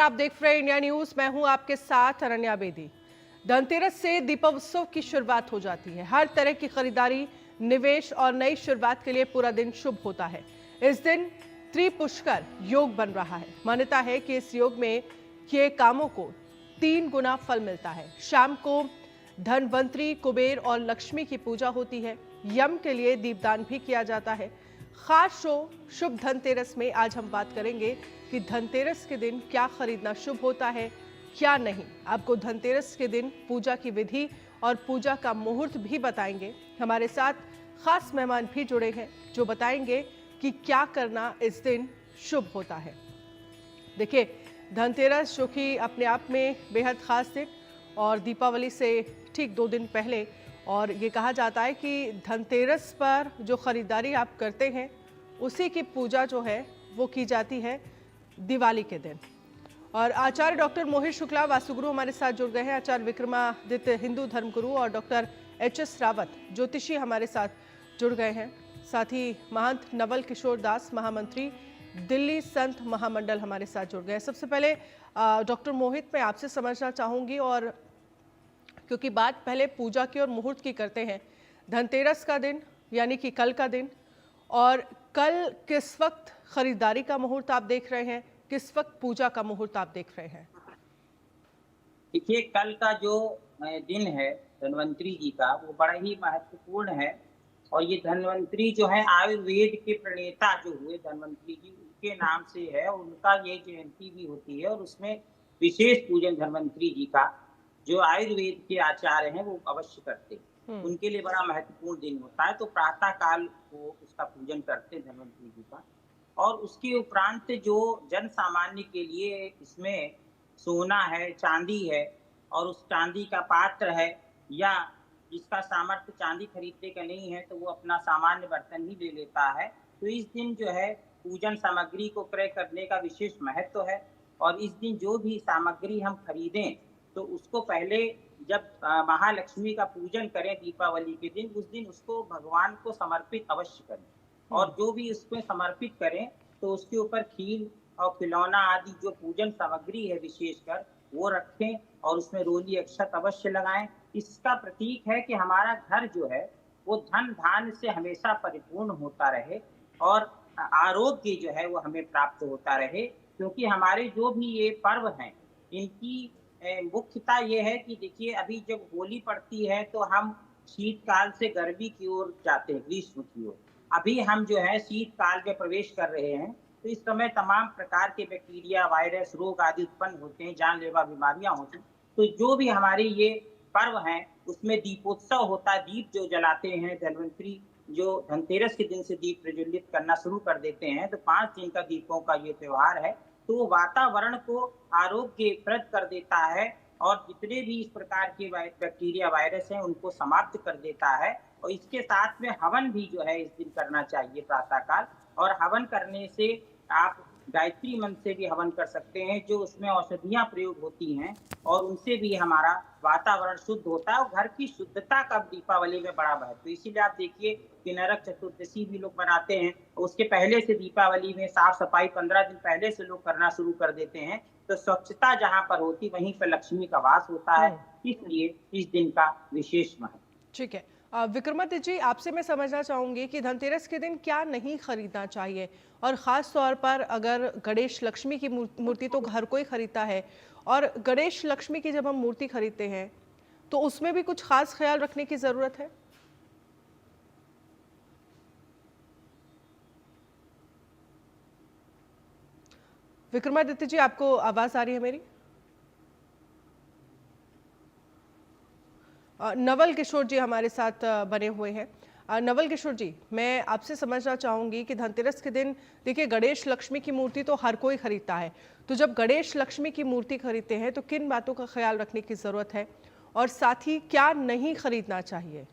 आप देख रहे हैं इंडिया न्यूज। मैं हूं आपके साथ अनन्या बेदी। धनतेरस से दीपोत्सव की शुरुआत हो जाती है। हर तरह की खरीदारी, निवेश और नई शुरुआत के लिए पूरा दिन शुभ होता है। इस दिन त्रिपुष्कर योग बन रहा है। मान्यता है कि इस योग में किए कामों को 3 गुना फल मिलता है। शाम को धनवंतरी, कुबेर और लक्ष्मी की पूजा होती है। यम के लिए दीपदान भी किया जाता है। खास शो शुभ धनतेरस में आज हम बात करेंगे कि धनतेरस के दिन क्या खरीदना शुभ होता है, क्या नहीं। आपको धनतेरस के दिन पूजा की विधि और पूजा का मुहूर्त भी बताएंगे। हमारे साथ खास मेहमान भी जुड़े हैं जो बताएंगे कि क्या करना इस दिन शुभ होता है। देखिए, धनतेरस जो कि अपने आप में बेहद खास दिन और दीपावली से ठीक 2 दिन पहले, और ये कहा जाता है कि धनतेरस पर जो खरीदारी आप करते हैं उसी की पूजा जो है वो की जाती है दिवाली के दिन। और आचार्य डॉक्टर मोहित शुक्ला वास्तुगुरु हमारे साथ जुड़ गए हैं। आचार्य विक्रमादित्य हिंदू धर्मगुरु और डॉक्टर एच.एस. रावत ज्योतिषी हमारे साथ जुड़ गए हैं। साथ ही महंत नवल किशोर दास महामंत्री दिल्ली संत महामंडल हमारे साथ जुड़ गए हैं। सबसे पहले डॉक्टर मोहित, मैं आपसे समझना चाहूंगी, और क्योंकि बात पहले पूजा की और मुहूर्त की करते हैं, धनतेरस का दिन यानी कि कल का दिन, और कल किस वक्त खरीदारी का मुहूर्त आप देख रहे हैं, किस वक्त पूजा का मुहूर्त आप देख रहे हैं? देखिए, कल का जो दिन है धन्वंतरी जी का, वो बड़ा ही महत्वपूर्ण है। और ये धन्वंतरी जो है आयुर्वेद के प्रणेता जो हुए धन्वंतरी जी, उनके नाम से है। उनका ये जयंती भी होती है और उसमें विशेष पूजन धन्वंतरी जी का जो आयुर्वेद के आचार्य हैं वो अवश्य करते हैं। उनके लिए बड़ा महत्वपूर्ण दिन होता है। तो प्रातः काल वो उसका पूजन करते हैं धन्वंतरी जी का। और उसके उपरांत जो जन सामान्य के लिए इसमें सोना है, चांदी है, और उस चांदी का पात्र है, या जिसका सामर्थ्य चांदी खरीदने का नहीं है तो वो अपना सामान्य बर्तन ही ले लेता है। तो इस दिन जो है पूजन सामग्री को क्रय करने का विशेष महत्व है। और इस दिन जो भी सामग्री हम खरीदें तो उसको पहले जब महालक्ष्मी का पूजन करें दीपावली के दिन, उस दिन उसको भगवान को समर्पित अवश्य करें। और जो भी उसमें समर्पित करें तो उसके ऊपर खीर और खिलौना आदि जो पूजन सामग्री है विशेषकर वो रखें और उसमें रोली अक्षत अवश्य लगाएं। इसका प्रतीक है कि हमारा घर जो है वो धन धान्य से हमेशा परिपूर्ण होता रहे और आरोग्य जो है वो हमें प्राप्त होता रहे। क्योंकि हमारे जो भी ये पर्व हैं इनकी मुख्यता ये है कि देखिए, अभी जब होली पड़ती है तो हम शीतकाल से गर्मी की ओर जाते हैं, ग्रीष्म की ओर। अभी हम जो है शीतकाल में प्रवेश कर रहे हैं। तो इस समय तमाम प्रकार के बैक्टीरिया, वायरस, रोग आदि उत्पन्न होते हैं, जानलेवा बीमारियां होती हैं। तो जो भी हमारे ये पर्व हैं उसमें दीपोत्सव होता है। दीप जो जलाते हैं धन्वंतरी जो धनतेरस के दिन से दीप प्रज्वलित करना शुरू कर देते हैं, तो 5 दिन का दीपों का ये त्योहार है। तो वातावरण को आरोग्यप्रद कर देता है और जितने भी इस प्रकार के बैक्टीरिया, वायरस हैं उनको समाप्त कर देता है। और इसके साथ में हवन भी जो है इस दिन करना चाहिए प्रातःकाल। और हवन करने से आप गायत्री मंत्र से भी हवन कर सकते हैं, जो उसमें औषधियां प्रयोग होती हैं और उनसे भी हमारा वातावरण शुद्ध होता है। और घर की शुद्धता का दीपावली में बड़ा महत्व। तो इसीलिए आप देखिए कि नरक चतुर्दशी भी लोग मनाते हैं। उसके पहले से दीपावली में साफ सफाई 15 दिन पहले से लोग करना शुरू कर देते हैं। तो स्वच्छता जहां पर होती वहीं पर लक्ष्मी का वास होता है। इसलिए इस दिन का विशेष महत्व। ठीक है। विक्रमादित्य जी, आपसे मैं समझना चाहूंगी कि धनतेरस के दिन क्या नहीं खरीदना चाहिए, और खास तौर पर अगर गणेश लक्ष्मी की मूर्ति तो हर कोई खरीदता है, और गणेश लक्ष्मी की जब हम मूर्ति खरीदते हैं तो उसमें भी कुछ खास ख्याल रखने की जरूरत है? विक्रमादित्य जी, आपको आवाज आ रही है मेरी? नवल किशोर जी हमारे साथ बने हुए हैं। नवल किशोर जी, मैं आपसे समझना चाहूंगी कि धनतेरस के दिन देखिए, गणेश लक्ष्मी की मूर्ति तो हर कोई खरीदता है। तो जब गणेश लक्ष्मी की मूर्ति खरीदते हैं तो किन बातों का ख्याल रखने की जरूरत है, और साथ ही क्या नहीं खरीदना चाहिए?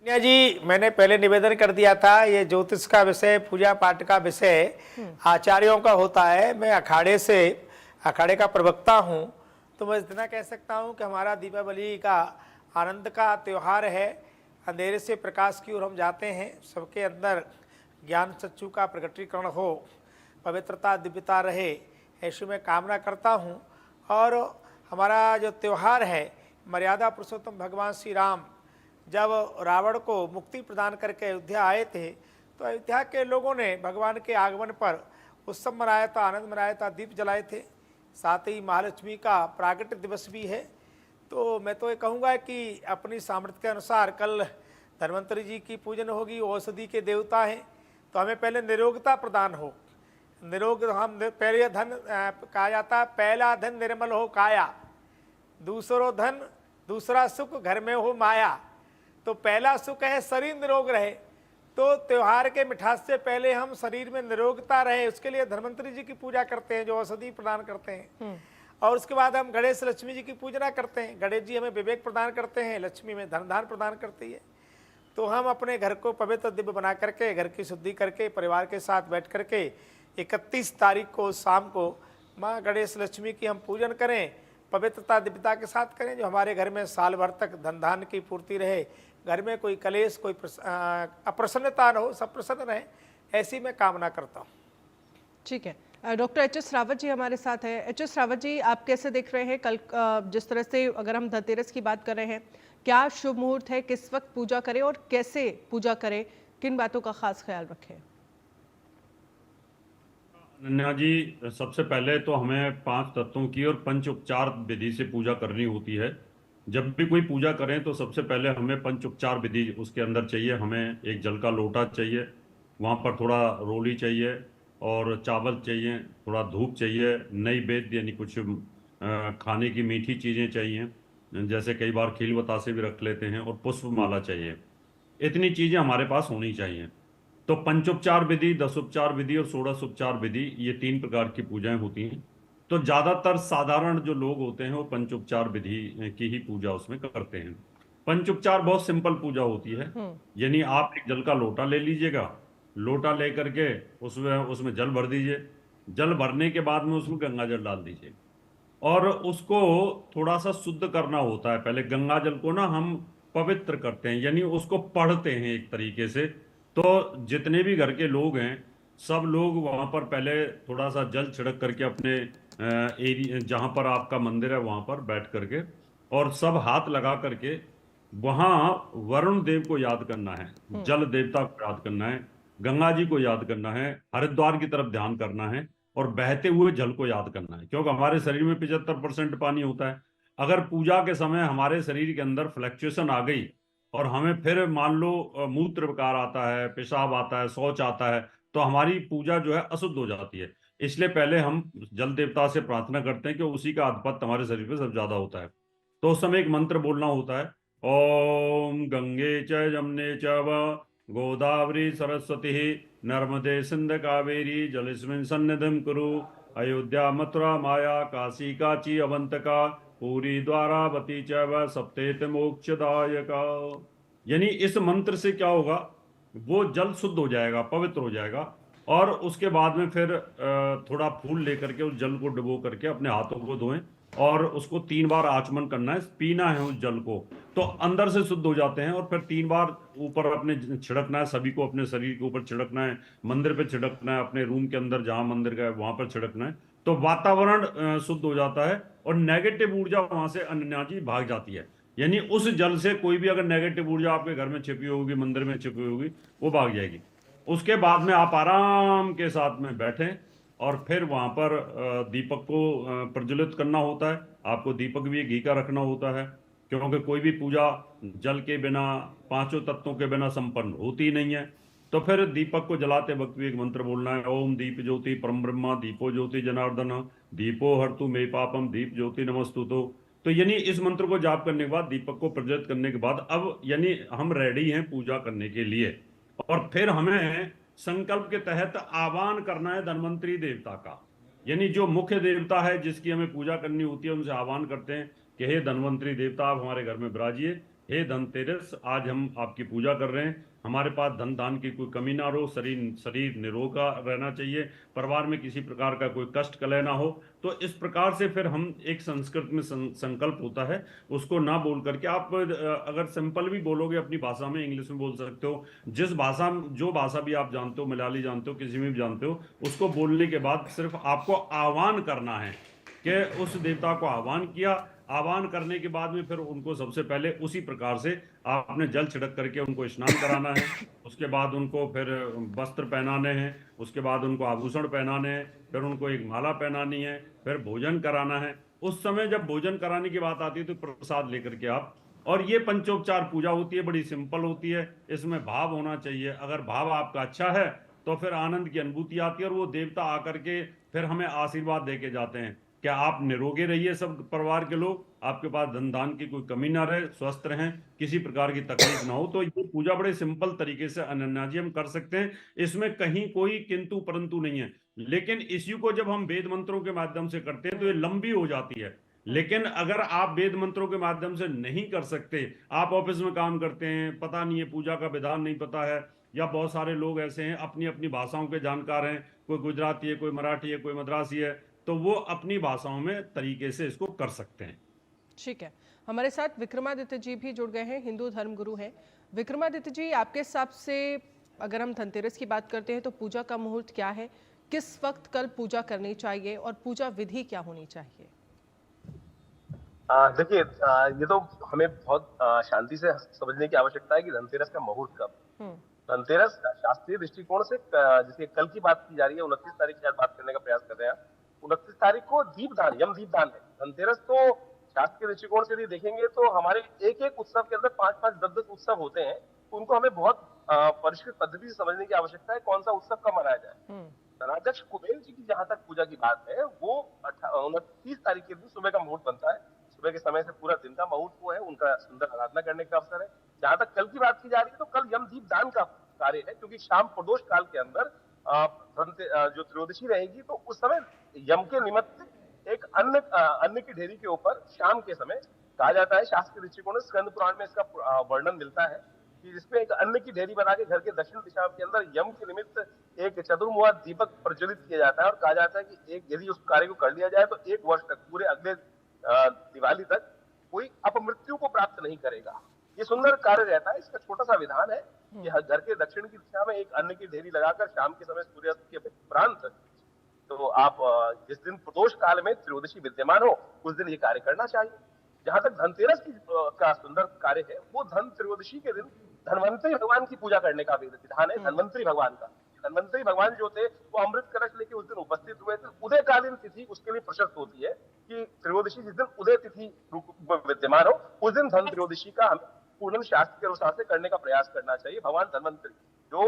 कन्या जी, मैंने पहले निवेदन कर दिया था, ये ज्योतिष का विषय, पूजा पाठ का विषय आचार्यों का होता है। मैं अखाड़े का प्रवक्ता हूँ। तो मैं इतना कह सकता हूँ कि हमारा दीपावली का आनंद का त्यौहार है। अंधेरे से प्रकाश की ओर हम जाते हैं, सबके अंदर ज्ञान चक्षु का प्रकटीकरण हो, पवित्रता दिव्यता रहे, ऐसी मैं कामना करता हूँ। और हमारा जो त्यौहार है, मर्यादा पुरुषोत्तम भगवान श्री राम जब रावण को मुक्ति प्रदान करके अयोध्या आए थे, तो अयोध्या के लोगों ने भगवान के आगमन पर उत्सव मनाया था, आनंद मनाया था, दीप जलाए थे। साथ ही महालक्ष्मी का प्रागट्य दिवस भी है। तो मैं तो ये कहूँगा कि अपनी सामर्थ्य के अनुसार कल धन्वंतरि जी की पूजन होगी। औषधि के देवता हैं, तो हमें पहले निरोगता प्रदान हो। निरोग हम पहले धन कहा जाता है, पहला धन निर्मल हो काया, दूसरा सुख घर में हो माया। तो पहला सुख है शरीर निरोग रहे। तो त्योहार के मिठास से पहले हम शरीर में निरोगता रहे, उसके लिए धन्वंतरि जी की पूजा करते हैं, जो औषधि प्रदान करते हैं। और उसके बाद हम गणेश लक्ष्मी जी की पूजना करते हैं। गणेश जी हमें विवेक प्रदान करते हैं, लक्ष्मी में धन धान प्रदान करती है। तो हम अपने घर को पवित्र दिव्य बना करके, घर की शुद्धि करके, परिवार के साथ बैठ करके 31 तारीख को शाम को माँ गणेश लक्ष्मी की हम पूजन करें, पवित्रता दिव्यता के साथ करें, जो हमारे घर में साल भर तक धन धान की पूर्ति रहे, घर में कोई कलेश, कोई अप्रसन्नता न हो, सब प्रसन्न रहे, ऐसी मैं कामना करता हूँ। ठीक है। Doctor HS. रावत जी हमारे साथ हैं। एच.एस. रावत जी, आप कैसे देख रहे हैं कल जिस तरह से अगर हम धनतेरस की बात कर रहे हैं, क्या शुभ मुहूर्त है, किस वक्त पूजा करें और कैसे पूजा करें, किन बातों का खास ख्याल रखें? अनन्या जी, सबसे पहले तो हमें 5 तत्वों की और पंच उपचार विधि से पूजा करनी होती है। जब भी कोई पूजा करें तो सबसे पहले हमें पंच उपचार विधि उसके अंदर चाहिए। हमें एक जल का लोटा चाहिए, वहाँ पर थोड़ा रोली चाहिए और चावल चाहिए, थोड़ा धूप चाहिए, नैवेद्य यानी कुछ खाने की मीठी चीज़ें चाहिए, जैसे कई बार खील बतासे भी रख लेते हैं, और पुष्पमाला चाहिए। इतनी चीज़ें हमारे पास होनी चाहिए। तो पंचोपचार विधि, 10 उपचार विधि और 16 उपचार विधि, ये 3 प्रकार की पूजाएं होती हैं। तो ज्यादातर साधारण जो लोग होते हैं वो पंचोपचार विधि की ही पूजा उसमें करते हैं। पंचोपचार बहुत सिंपल पूजा होती है। यानी आप एक जल का लोटा ले लीजिएगा, लोटा ले करके उसमें जल भर दीजिए, जल भरने के बाद में उसमें गंगा जल डाल दीजिए और उसको थोड़ा सा शुद्ध करना होता है। पहले गंगा जल को ना हम पवित्र करते हैं, यानी उसको पढ़ते हैं एक तरीके से। तो जितने भी घर के लोग हैं, सब लोग वहां पर पहले थोड़ा सा जल छिड़क करके अपने एरिया जहां पर आपका मंदिर है वहां पर बैठ करके, और सब हाथ लगा करके वहां वरुण देव को याद करना है, जल देवता को याद करना है, गंगा जी को याद करना है, हरिद्वार की तरफ ध्यान करना है और बहते हुए जल को याद करना है। क्योंकि हमारे शरीर में 75% पानी होता है। अगर पूजा के समय हमारे शरीर के अंदर फ्लक्चुएशन आ गई और हमें फिर मान लो मूत्र विकार आता है, पेशाब आता है, शौच आता है, तो हमारी पूजा जो है अशुद्ध हो जाती है। इसलिए पहले हम जल देवता से प्रार्थना करते हैं कि उसी का आधिपत्य हमारे शरीर पे सबसे ज्यादा होता है। तो उस समय एक मंत्र बोलना होता है, ओम गंगे च यमुने च गोदावरी सरस्वती नर्मदे सिंध कावेरी जलेस्मिन् सन्निधिं कुरु, अयोध्या मथुरा माया काशी काची अवंतका पूरी द्वारावती च सप्तेति मोक्षदायका। यानी इस मंत्र से क्या होगा, वो जल शुद्ध हो जाएगा, पवित्र हो जाएगा। और उसके बाद में फिर थोड़ा फूल लेकर के उस जल को डुबो करके अपने हाथों को धोएं और उसको 3 बार आचमन करना है, पीना है उस जल को, तो अंदर से शुद्ध हो जाते हैं। और फिर 3 बार ऊपर अपने छिड़कना है, सभी को अपने शरीर के ऊपर छिड़कना है, मंदिर पे छिड़कना है, अपने रूम के अंदर जहां मंदिर का है वहां पर छिड़कना है। तो वातावरण शुद्ध हो जाता है और नेगेटिव ऊर्जा वहां से अनन्या जी भाग जाती है। यानी उस जल से कोई भी अगर नेगेटिव ऊर्जा आपके घर में छिपी होगी, मंदिर में छिपी होगी, वो भाग जाएगी। उसके बाद में आप आराम के साथ में बैठें और फिर वहां पर दीपक को प्रज्वलित करना होता है। आपको दीपक भी घी का रखना होता है, क्योंकि कोई भी पूजा जल के बिना, 5 तत्वों के बिना संपन्न होती नहीं है। तो फिर दीपक को जलाते वक्त भी एक मंत्र बोलना है, ओम दीप ज्योति परम ब्रह्मा दीपो ज्योति जनार्दन दीपो हरतु मे पापम दीप ज्योति नमस्तुतो। तो यानी इस मंत्र को जाप करने के बाद, दीपक को प्रज्वलित करने के बाद, अब यानी हम रेडी हैं पूजा करने के लिए। और फिर हमें संकल्प के तहत आह्वान करना है धन्वंतरि देवता का, यानी जो मुख्य देवता है जिसकी हमें पूजा करनी होती है, उनसे आह्वान करते हैं कि हे धन्वंतरि देवता, आप हमारे घर में विराजिए हे धनतेरस, आज हम आपकी पूजा कर रहे हैं, हमारे पास धन धान की कोई कमी ना हो, शरीर शरीर निरोगा रहना चाहिए, परिवार में किसी प्रकार का कोई कष्ट कलह ना हो। तो इस प्रकार से फिर हम एक संस्कृत में संकल्प होता है, उसको ना बोल करके आप अगर सिंपल भी बोलोगे अपनी भाषा में, इंग्लिश में बोल सकते हो, जिस भाषा जो भाषा भी आप जानते हो, मलयाली जानते हो, किसी में भी जानते हो, उसको बोलने के बाद सिर्फ आपको आह्वान करना है कि उस देवता को आह्वान किया। आह्वान करने के बाद में फिर उनको सबसे पहले उसी प्रकार से आपने जल छिड़क करके उनको स्नान कराना है। उसके बाद उनको फिर वस्त्र पहनाने हैं, उसके बाद उनको आभूषण पहनाने हैं, फिर उनको एक माला पहनानी है, फिर भोजन कराना है। उस समय जब भोजन कराने की बात आती है तो प्रसाद लेकर के आप, और ये पंचोपचार पूजा होती है, बड़ी सिंपल होती है। इसमें भाव होना चाहिए, अगर भाव आपका अच्छा है तो फिर आनंद की अनुभूति आती है, और वो देवता आकर के फिर हमें आशीर्वाद दे के जाते हैं क्या आप निरोगे रहिए, सब परिवार के लोग, आपके पास धन धान की कोई कमी ना रहे, स्वस्थ रहें, किसी प्रकार की तकलीफ ना हो। तो ये पूजा बड़े सिंपल तरीके से अनन्या जी हम कर सकते हैं, इसमें कहीं कोई किंतु परंतु नहीं है। लेकिन इसी को जब हम वेद मंत्रों के माध्यम से करते हैं तो ये लंबी हो जाती है। लेकिन अगर आप वेद मंत्रों के माध्यम से नहीं कर सकते, आप ऑफिस में काम करते हैं, पता नहीं है पूजा का विधान नहीं पता है, या बहुत सारे लोग ऐसे हैं अपनी अपनी भाषाओं के जानकार हैं, कोई गुजराती है, कोई मराठी है, कोई मद्रासी है, तो वो अपनी भाषाओं में तरीके से इसको कर सकते हैं। ठीक है, हमारे साथ विक्रमादित्य जी भी जुड़ गए हैं, हिंदू धर्म गुरु हैं। विक्रमादित्य जी, आपके हिसाब से अगर हम धनतेरस की बात करते हैं तो पूजा का मुहूर्त क्या है, किस वक्त कल पूजा करनी चाहिए और पूजा विधि क्या होनी चाहिए? देखिए, ये तो हमें बहुत शांति से समझने की आवश्यकता है कि धनतेरस का मुहूर्त कब। धनतेरस शास्त्रीय दृष्टिकोण से जैसे कल की बात की जा रही है, 29 तारीख शायद बात करने का प्रयास कर रहे हैं, 29 तारीख को दीपदान, यम दीपदान है। धनतेरस तो शास्त्र के दृष्टिकोण से यदि देखेंगे तो हमारे एक एक उत्सव के अंदर 5-5, 10-10 उत्सव होते हैं, उनको हमें बहुत परिष्कृत पद्धति से समझने की आवश्यकता है कौन सा उत्सव कब मनाया जाए। धनाध्यक्ष कुबेर जी की जहां तक पूजा की बात है, वो 29 तारीख के दिन सुबह का मुहूर्त बनता है। सुबह के समय से पूरा दिन का मुहूर्त वो है, उनका सुंदर आराधना करने का अवसर है। जहां तक कल की बात की जा रही है तो कल यमदीप दान का कार्य है, क्योंकि शाम प्रदोष काल के अंदर जो त्रयोदशी रहेगी तो उस समय यम के निमित्त एक अन्न की ढेरी के ऊपर शाम के समय कहा जाता है, शास्त्रीय दृष्टिकोण से स्कंद पुराण में इसका वर्णन मिलता है कि जिसमें एक अन्न की ढेरी बना के घर के दक्षिण दिशा के अंदर यम के निमित्त एक चतुर्मुहा दीपक प्रज्वलित किया जाता है, और कहा जाता है कि एक यदि उस कार्य को कर लिया जाए तो 1 वर्ष तक, पूरे अगले दिवाली तक कोई अपमृत्यु को प्राप्त नहीं करेगा। ये सुंदर कार्य रहता है। इसका छोटा सा विधान है कि घर के दक्षिण की दिशा में एक अन्न की ढेरी लगाकर शाम के समय सूर्यास्त के उपरांत, तो आप जिस दिन प्रदोष काल में त्रयोदशी विद्यमान हो उस दिन ये कार्य करना चाहिए। जहां तक धनतेरस का सुंदर कार्य है, वो धन त्रयोदशी के दिन धनवंतरी भगवान की पूजा करने का विधान है। धनवंतरी भगवान का, धनवंतरी भगवान जो थे वो अमृत कलश लेके उस दिन उपस्थित हुए थे। उदयकालीन तिथि उसके लिए प्रशस्त होती है कि त्रयोदशी जिस दिन उदय तिथि विद्यमान हो उस दिन धन त्रयोदशी का हमें पूर्ण शास्त्र के अनुसार से करने का प्रयास करना चाहिए। भगवान धनवंतरी जो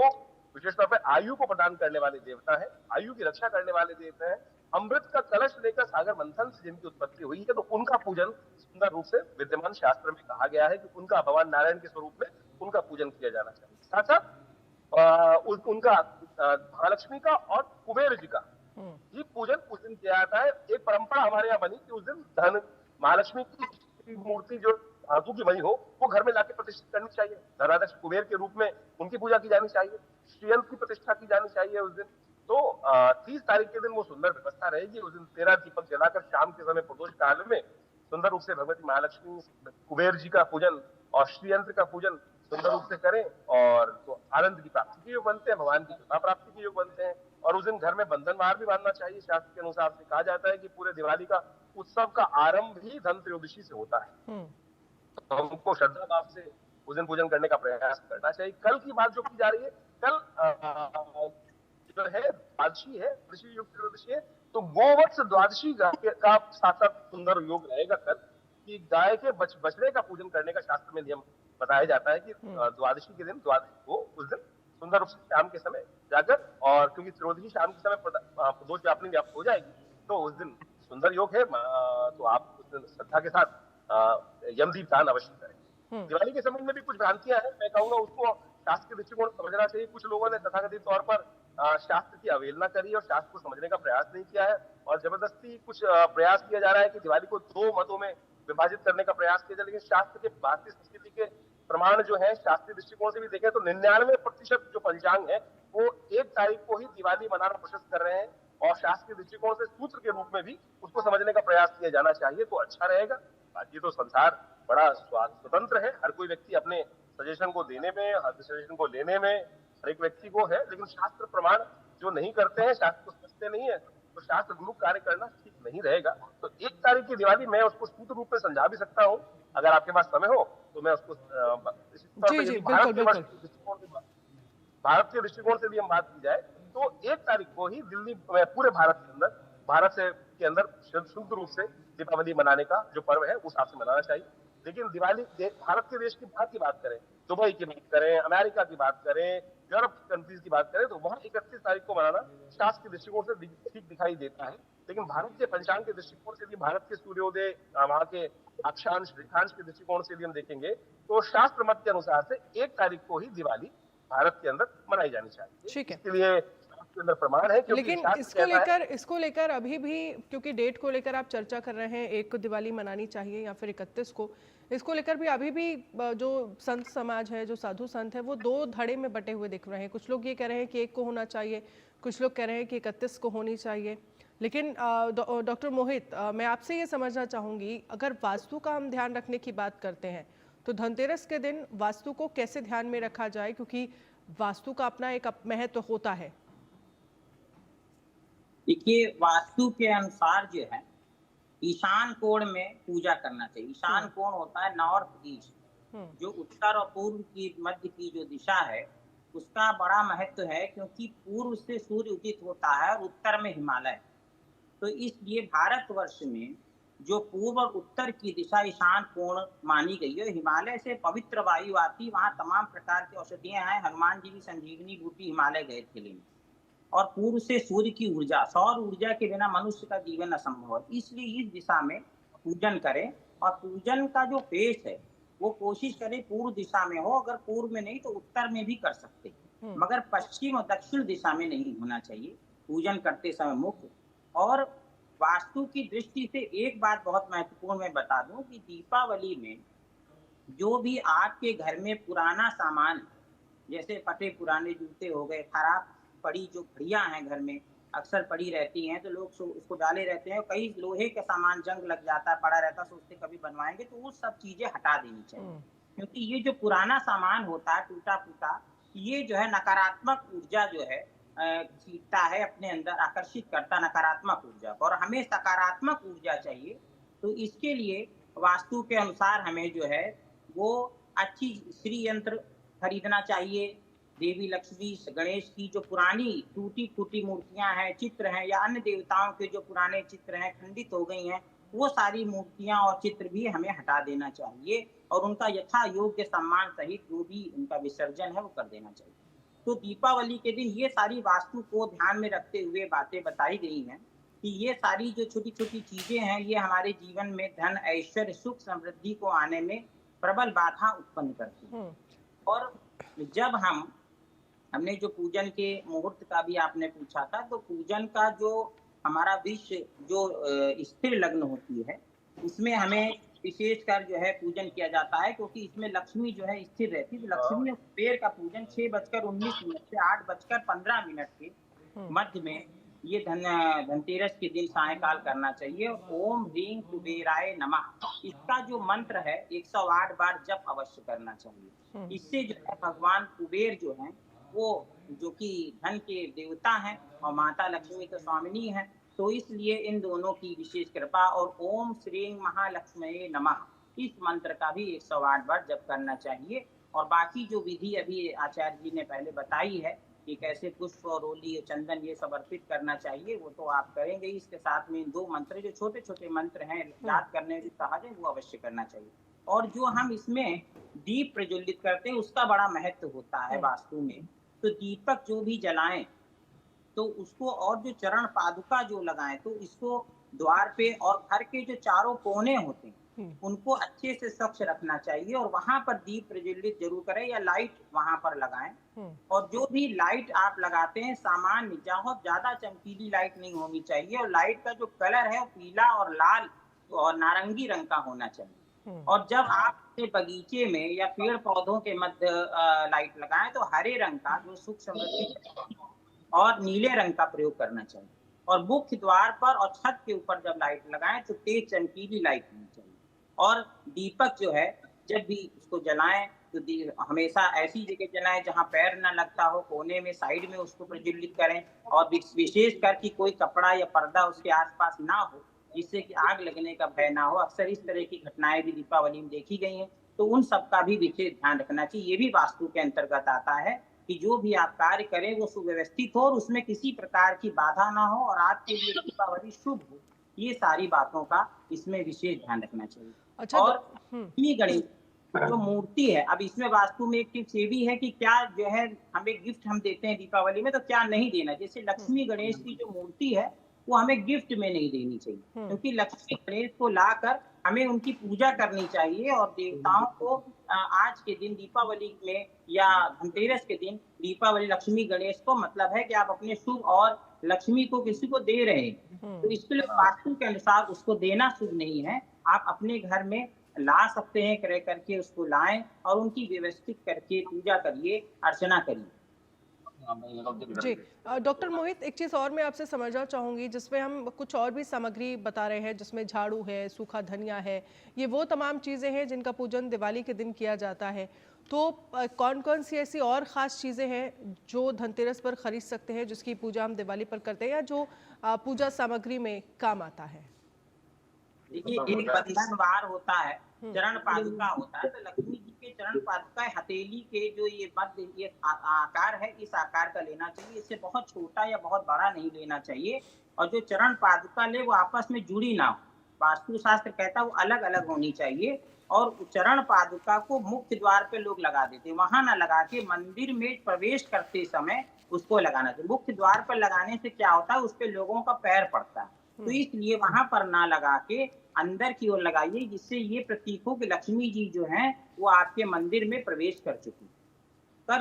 विशेष तौर पर आयु को प्रदान करने वाले देवता है, आयु की रक्षा करने वाले देवता है, अमृत का कलश लेकर सागर मंथन से जिनकी उत्पत्ति हुई है, तो उनका पूजन सुंदर रूप से विद्यमान शास्त्र में कहा गया है कि उनका भगवान नारायण के स्वरूप में उनका पूजन किया जाना चाहिए। साथ साथ उनका महालक्ष्मी का और कुबेर जी का ये पूजन उस दिन किया जाता है। एक परंपरा हमारे यहाँ बनी कि उस दिन धन महालक्ष्मी की मूर्ति जो धातु की बनी हो वो घर में लाके प्रतिष्ठित करनी चाहिए। धनाध्यक्ष कुबेर के रूप में उनकी पूजा की जानी चाहिए, श्रीयंत्र की प्रतिष्ठा की जानी चाहिए उस दिन। तो 30 तारीख के दिन वो सुंदर व्यवस्था रहेगी। उस दिन 13 दीपक जलाकर शाम के समय प्रदोष काल में सुंदर रूप से भगवती महालक्ष्मी, कुबेर जी का पूजन और श्रीयंत्र का पूजन सुंदर रूप से करें, और तो आनंद की प्राप्ति के योग बनते हैं, भगवान की कृपा प्राप्ति के योग बनते हैं। और उस दिन घर में बंधन वार भी बांधना चाहिए। शास्त्र के अनुसार से कहा जाता है कि पूरे दिवाली का उत्सव का आरंभ ही धन त्रयोदशी से होता है। तो हमको श्रद्धा भाव से उस दिन पूजन करने का प्रयास करना चाहिए। कल की बात जो की जा रही है, कल जो है द्वादशी है, ऋषि युग त्रयोदशी है, तो गोवत्स द्वादशी का साथ साथ सुंदर योग रहेगा कल, कि गाय के बछड़े का पूजन करने का शास्त्र में नियम बताया जाता है कि द्वादशी के दिन, द्वादशी को उस दिन सुंदर रूप से शाम के समय जाकर, और क्योंकि त्रयोदशी शाम के समय प्रदोष व्यापनी व्याप्त हो जाएगी, तो उस दिन सुंदर योग है। तो आप उस दिन श्रद्धा के साथ यमदीप दान अवश्य करें। दिवाली के संबंध में भी कुछ भ्रांतियां हैं, मैं कहूंगा उसको शास्त्र के दृष्टिकोण समझना चाहिए। कुछ लोगों ने तथाकथित तौर पर शास्त्र की अवहेलना करी और शास्त्र को समझने का प्रयास नहीं किया है, और जबरदस्ती कुछ प्रयास किया जा रहा है कि दिवाली को 2 मतों में विभाजित करने का प्रयास किया जाए, लेकिन शास्त्र के भारतीय संस्कृति के प्रमाण जो है शास्त्रीय दृष्टिकोण से भी देखें तो 99% जो पंचांग है वो 1 तारीख को ही दिवाली मनाना पसंद कर रहे हैं, और शास्त्रीय दृष्टिकोण से सूत्र के रूप में भी उसको समझने का प्रयास किया जाना चाहिए तो अच्छा रहेगा। बाकी तो संसार बड़ा स्वतंत्र है, हर कोई व्यक्ति अपने सजेशन को देने में, हर सजेशन को लेने में हर एक व्यक्ति को है, लेकिन शास्त्र प्रमाण जो नहीं करते हैं, शास्त्र को समझते नहीं है, तो शास्त्र विमुख कार्य करना ठीक नहीं रहेगा। तो 1 तारीख की दिवाली मैं उसको सूत्र रूप में समझा भी सकता हूँ, अगर आपके पास समय हो तो मैं उसको जी, बिल्कुल। भारत के दृष्टिकोण से भी हम बात की जाए तो 1 तारीख को ही दिल्ली पूरे भारत के अंदर, भारत से के अंदर शुद्ध रूप से दीपावली मनाने का जो पर्व है उस हिसाब से मनाना चाहिए। लेकिन दिवाली भारत के देश की बात करें, दुबई की बात करें, अमेरिका की बात करें, यूरोप की कंट्रीज की बात करें, तो वहां 31 तारीख को मनाना शास्त्र के दृष्टिकोण से ठीक दिखाई देता है। लेकिन भारत के पंचांग के दृष्टिकोण से भी, भारत के सूर्योदय, वहां के अक्षांश रेखांश के दृष्टिकोण से भी हम देखेंगे तो शास्त्र मत के अनुसार से 1 तारीख को ही दिवाली भारत के अंदर मनाई जानी चाहिए। ठीक है। इसके लिए के अंदर प्रमाण है, लेकिन इसको लेकर अभी भी, क्योंकि डेट को लेकर आप चर्चा कर रहे हैं, 1 को दिवाली मनानी चाहिए या फिर 31 को, इसको लेकर भी अभी भी जो संत समाज है, जो साधु संत है, वो 2 धड़े में बटे हुए दिख रहे हैं। कुछ लोग ये कह रहे हैं कि 1 को होना चाहिए, कुछ लोग कह रहे हैं कि 31 को होनी चाहिए। लेकिन डॉक्टर मोहित, मैं आपसे ये समझना चाहूँगी, अगर वास्तु का हम ध्यान रखने की बात करते हैं तो धनतेरस के दिन वास्तु को कैसे ध्यान में रखा जाए, क्योंकि वास्तु का अपना एक महत्व होता है। देखिए, वास्तु के अनुसार जो है ईशान कोण में पूजा करना चाहिए। ईशान कोण होता है नॉर्थ ईस्ट, जो उत्तर और पूर्व की मध्य की जो दिशा है उसका बड़ा महत्व है, क्योंकि पूर्व से सूर्य उदित होता है और उत्तर में हिमालय। तो इसलिए भारतवर्ष में जो पूर्व और उत्तर की दिशा ईशान कोण मानी गई है, हिमालय से पवित्र वायु आती, वहां तमाम प्रकार की औषधियां हैं। हनुमान जी की संजीवनी बूटी हिमालय गए थे लेने, और पूर्व से सूर्य की ऊर्जा, सौर ऊर्जा के बिना मनुष्य का जीवन असंभव है। इसलिए इस दिशा में पूजन करें, और पूजन का जो फेस है वो कोशिश करें पूर्व दिशा में हो, अगर पूर्व में नहीं तो उत्तर में भी कर सकते, मगर पश्चिम और दक्षिण दिशा में नहीं होना चाहिए पूजन करते समय मुख्य। और वास्तु की दृष्टि से एक बात बहुत महत्वपूर्ण मैं बता दूं कि दीपावली में जो भी आपके घर में पुराना सामान, जैसे फटे पुराने जूते हो गए, खराब पड़ी जो घड़ियां हैं घर में अक्सर पड़ी रहती हैं, तो लोग उसको डाले रहते हैं, कई लोहे का सामान जंग लग जाता है, पड़ा रहता है, सोचते कभी बनवाएंगे, तो वो सब चीजें हटा देनी चाहिए। क्योंकि ये जो पुराना सामान होता है टूटा फूटा, ये जो है नकारात्मक ऊर्जा जो है खींचता है अपने अंदर, आकर्षित करता नकारात्मक ऊर्जा, और हमें सकारात्मक ऊर्जा चाहिए। तो इसके लिए वास्तु के अनुसार हमें जो है वो अच्छी श्री यंत्र खरीदना चाहिए। देवी लक्ष्मी गणेश की जो पुरानी टूटी फूटी मूर्तियां हैं, चित्र हैं, या अन्य देवताओं के जो पुराने चित्र हैं, खंडित हो गई हैं, वो सारी मूर्तियां और चित्र भी हमें हटा देना चाहिए, और उनका यथा योग्य सम्मान सहित जो भी उनका विसर्जन है वो कर देना चाहिए। तो दीपावली के दिन ये सारी वास्तु को ध्यान में रखते हुए बातें बताई गई हैं कि ये सारी जो छोटी छोटी चीजें हैं ये हमारे जीवन में धन, ऐश्वर्य, सुख, समृद्धि को आने में प्रबल बाधा उत्पन्न करती है। और जब हमने जो पूजन के मुहूर्त का भी आपने पूछा था, तो पूजन का जो हमारा विश्व जो स्थिर लग्न होती है उसमें हमें विशेषकर जो है पूजन किया जाता है, क्योंकि इसमें लक्ष्मी जो है स्थिर रहती है। तो लक्ष्मी और कुबेर का पूजन 6:19 से 8:15 के मध्य में ये धनतेरस के दिन सायंकाल करना चाहिए। ओम ह्रीं कुबेराय नमः, इसका जो मंत्र है 108 बार जप अवश्य करना चाहिए। इससे जो है भगवान कुबेर जो है वो जो कि धन के देवता हैं और माता लक्ष्मी तो स्वामिनी है, तो इसलिए इन दोनों की विशेष कृपा। और ओम श्रीं महालक्ष्मी नमः, इस मंत्र का भी 108 बार जप करना चाहिए। और बाकी जो विधि अभी आचार्य जी ने पहले बताई है कि कैसे पुष्प और रोली और चंदन ये सब अर्पित करना चाहिए, वो तो आप करेंगे। इसके साथ में 2 मंत्र जो छोटे छोटे मंत्र हैं याद करने की सहज है, वो अवश्य करना चाहिए। और जो हम इसमें दीप प्रज्वलित करते हैं उसका बड़ा महत्व होता है वास्तु में। तो दीपक जो भी जलाएं तो उसको, और जो चरण पादुका जो लगाएं, तो इसको द्वार पे और घर के जो चारों कोने होते हैं उनको अच्छे से स्वच्छ रखना चाहिए, और वहां पर दीप प्रज्वलित जरूर करें या लाइट वहां पर लगाएं। और जो भी लाइट आप लगाते हैं सामान्य, बहुत ज्यादा चमकीली लाइट नहीं होनी चाहिए, और लाइट का जो कलर है पीला और लाल और नारंगी रंग का होना चाहिए। और जब आप अपने बगीचे में या पेड़ पौधों के मध्य लाइट लगाएं तो हरे रंग का जो सुख समृद्धि और नीले रंग का प्रयोग करना चाहिए। और मुख्य द्वार पर और छत के ऊपर जब लाइट लगाएं तो तेज चमकीली लाइट होनी चाहिए। और दीपक जो है जब भी उसको जलाएं तो हमेशा ऐसी जगह जलाएं जहां पैर न लगता हो, कोने में साइड में उसको प्रज्वलित करें। और विशेष कर कि कोई कपड़ा या पर्दा उसके आसपास ना हो जिससे कि आग लगने का भय ना हो। अक्सर इस तरह की घटनाएं भी दीपावली में देखी गई हैं, तो उन सब का भी विशेष ध्यान रखना चाहिए। ये भी वास्तु के अंतर्गत आता है कि जो भी आप कार्य करें वो सुव्यवस्थित हो और उसमें किसी प्रकार की बाधा ना हो और आपके लिए दीपावली शुभ हो। ये सारी बातों का इसमें विशेष ध्यान रखना चाहिए। अच्छा, और लक्ष्मी गणेश जो मूर्ति है, अब इसमें वास्तु में एक टिप्स ये भी है कि क्या जो है हमें गिफ्ट हम देते हैं दीपावली में तो क्या नहीं देना। जैसे लक्ष्मी गणेश की जो मूर्ति है वो हमें गिफ्ट में नहीं देनी चाहिए, क्योंकि लक्ष्मी गणेश को लाकर हमें उनकी पूजा करनी चाहिए। और देवताओं को आज के दिन दीपावली में या धनतेरस के दिन दीपावली लक्ष्मी गणेश को मतलब है कि आप अपने शुभ और लक्ष्मी को किसी को दे रहे हैं, तो इसके लिए वास्तु के अनुसार उसको देना शुभ नहीं है। आप अपने घर में ला सकते हैं, क्रय करके उसको लाएं और उनकी व्यवस्थित करके पूजा करिए, अर्चना करिए। जी, डॉक्टर मोहित, एक चीज़ और मैं आपसे समझना चाहूँगी, जिसमें हम कुछ और भी सामग्री बता रहे हैं, जिसमें झाड़ू है, सूखा धनिया है, ये वो तमाम चीज़ें हैं जिनका पूजन दिवाली के दिन किया जाता है। तो कौन कौन सी ऐसी और ख़ास चीज़ें हैं जो धनतेरस पर खरीद सकते हैं, जिसकी पूजा हम दिवाली पर करते हैं, या जो पूजा सामग्री में काम आता है? देखिए, एक बंधन वार होता है, चरण पादुका होता है, तो लक्ष्मी जी के चरण पादुका हथेली के जो ये मध्य ये आकार है, इस आकार का लेना चाहिए। इससे बहुत छोटा या बहुत बड़ा नहीं लेना चाहिए। और जो चरण पादुका ले वो आपस में जुड़ी ना हो, वास्तु शास्त्र कहता है वो अलग अलग होनी चाहिए। और चरण पादुका को मुख्य द्वार पे लोग लगा देते हैं, वहां ना लगा के मंदिर में प्रवेश करते समय उसको लगाना चाहिए। मुख्य द्वार पर लगाने से क्या होता है, उस पे लोगों का पैर पड़ता है, तो इसलिए वहां पर ना लगा के अंदर की ओर लगाइए, जिससे ये प्रतीक हो कि लक्ष्मी जी जो हैं वो आपके मंदिर में प्रवेश कर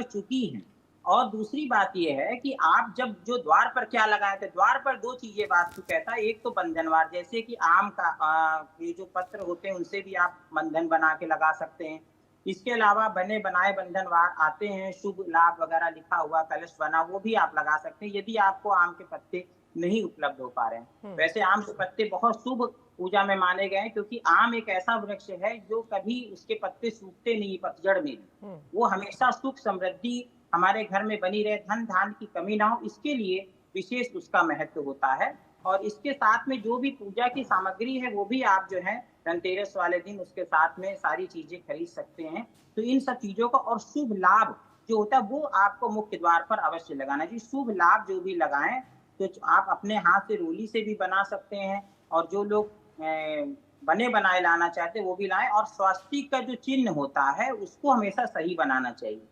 चुकी हैं। और दूसरी बात ये है कि आप जब जो द्वार पर क्या लगाए थे, द्वार पर दो चीजें वास्तु कहता है। एक तो बंधनवार, जैसे कि आम का ये जो पत्र होते हैं उनसे भी आप बंधन बना के लगा सकते हैं। इसके अलावा बने बनाए बंधनवार आते हैं, शुभ लाभ वगैरह लिखा हुआ कलश बना, वो भी आप लगा सकते हैं यदि आपको आम के पत्ते नहीं उपलब्ध हो पा रहे हैं। वैसे आम के पत्ते बहुत शुभ पूजा में माने गए हैं, क्योंकि आम एक ऐसा वृक्ष है जो कभी उसके पत्ते सूखते नहीं पतझड़ में भी। वो हमेशा सुख समृद्धि हमारे घर में बनी रहे, धन धान की कमी ना हो, इसके लिए विशेष उसका महत्व होता है। और इसके साथ में जो भी पूजा की सामग्री है वो भी आप जो है धनतेरस वाले दिन उसके साथ में सारी चीजें खरीद सकते हैं। तो इन सब चीजों का और शुभ लाभ जो होता है वो आपको मुख्य द्वार पर अवश्य लगाना चाहिए। शुभ लाभ जो भी लगाएं तो आप अपने हाथ से रोली से भी बना सकते हैं, और जो लोग बने बनाए लाना चाहते हैं वो भी लाएं। और स्वास्तिक का जो चिन्ह होता है उसको हमेशा सही बनाना चाहिए।